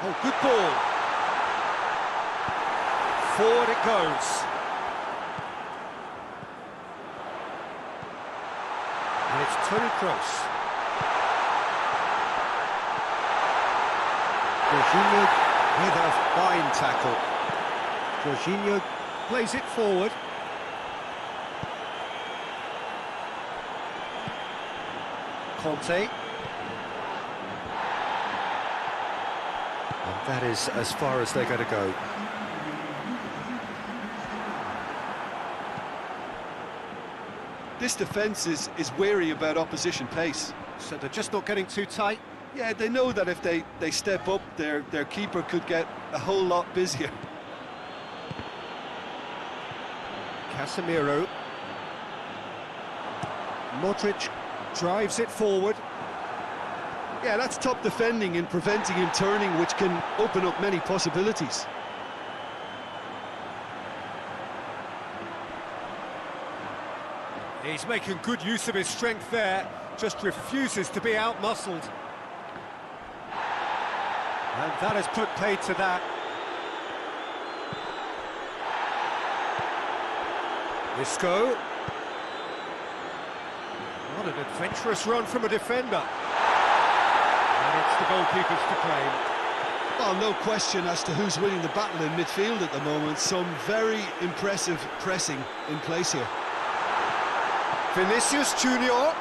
Oh, good ball. Forward it goes. And it's Toni Kroos. Jorginho with a fine tackle. Jorginho plays it forward. Conte. And that is as far as they're going to go. This defence is wary about opposition pace. So they're just not getting too tight. Yeah, they know that if they step up, their keeper could get a whole lot busier. Casemiro. Modric drives it forward. Yeah, that's top defending and preventing him turning, which can open up many possibilities. He's making good use of his strength there, just refuses to be out-muscled. And that has put paid to that. Isco. What an adventurous run from a defender. And it's the goalkeepers to claim. Well, no question as to who's winning the battle in midfield at the moment. Some very impressive pressing in place here. Vinicius Junior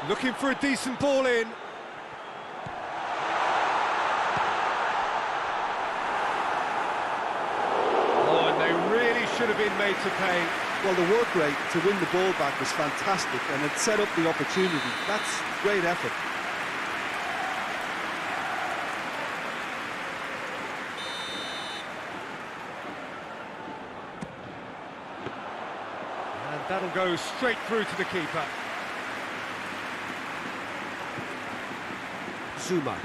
looking for a decent ball in. Oh, and they really should have been made to pay. Well, the work rate to win the ball back was fantastic, and it set up the opportunity. That's great effort. And that'll go straight through to the keeper. Zuma.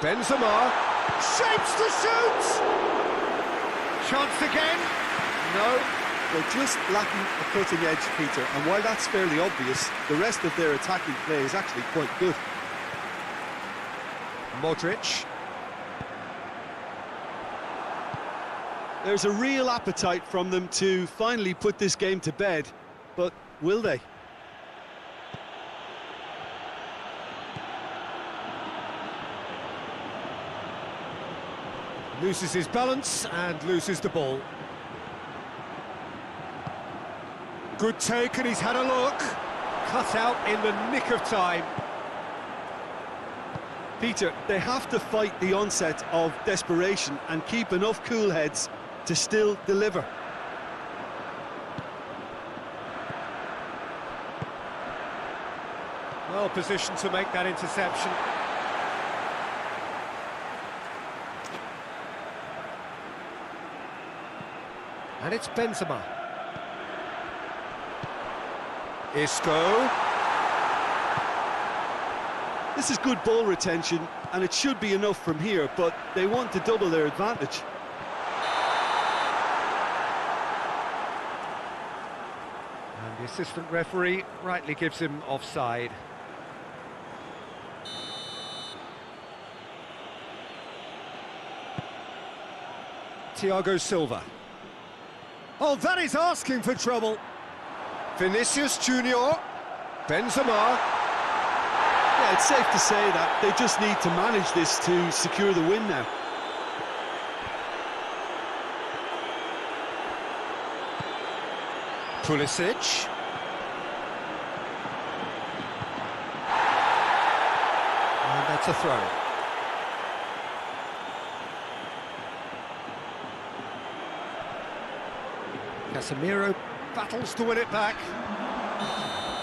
Benzema shapes to shoot! Chance again? No. They're just lacking a cutting edge, Peter, and while that's fairly obvious, the rest of their attacking play is actually quite good. Modric. There's a real appetite from them to finally put this game to bed, but will they? Loses his balance and loses the ball. Good take, and he's had a look. Cut out in the nick of time. Peter, they have to fight the onset of desperation and keep enough cool heads to still deliver. Well positioned to make that interception. And it's Benzema. Isco. This is good ball retention, and it should be enough from here, but they want to double their advantage. And the assistant referee rightly gives him offside. Thiago Silva. Oh, that is asking for trouble. Vinicius Junior. Benzema. Yeah, it's safe to say that they just need to manage this to secure the win now. Pulisic. And that's a throw. Casemiro battles to win it back.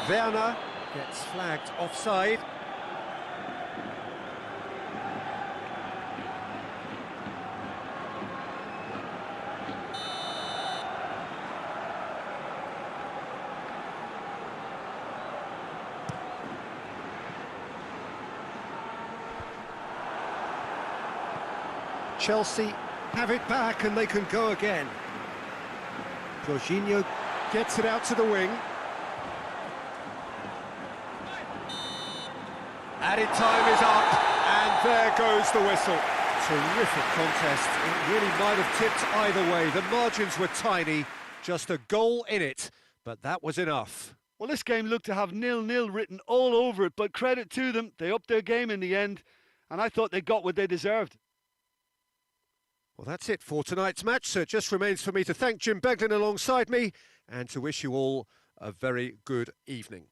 Werner gets flagged offside. Chelsea have it back and they can go again. Jorginho gets it out to the wing. Added time is up, and there goes the whistle. Terrific contest. It really might have tipped either way. The margins were tiny, just a goal in it, but that was enough. Well, this game looked to have 0-0 written all over it, but credit to them, they upped their game in the end, and I thought they got what they deserved. Well, that's it for tonight's match, so it just remains for me to thank Jim Beglin alongside me and to wish you all a very good evening.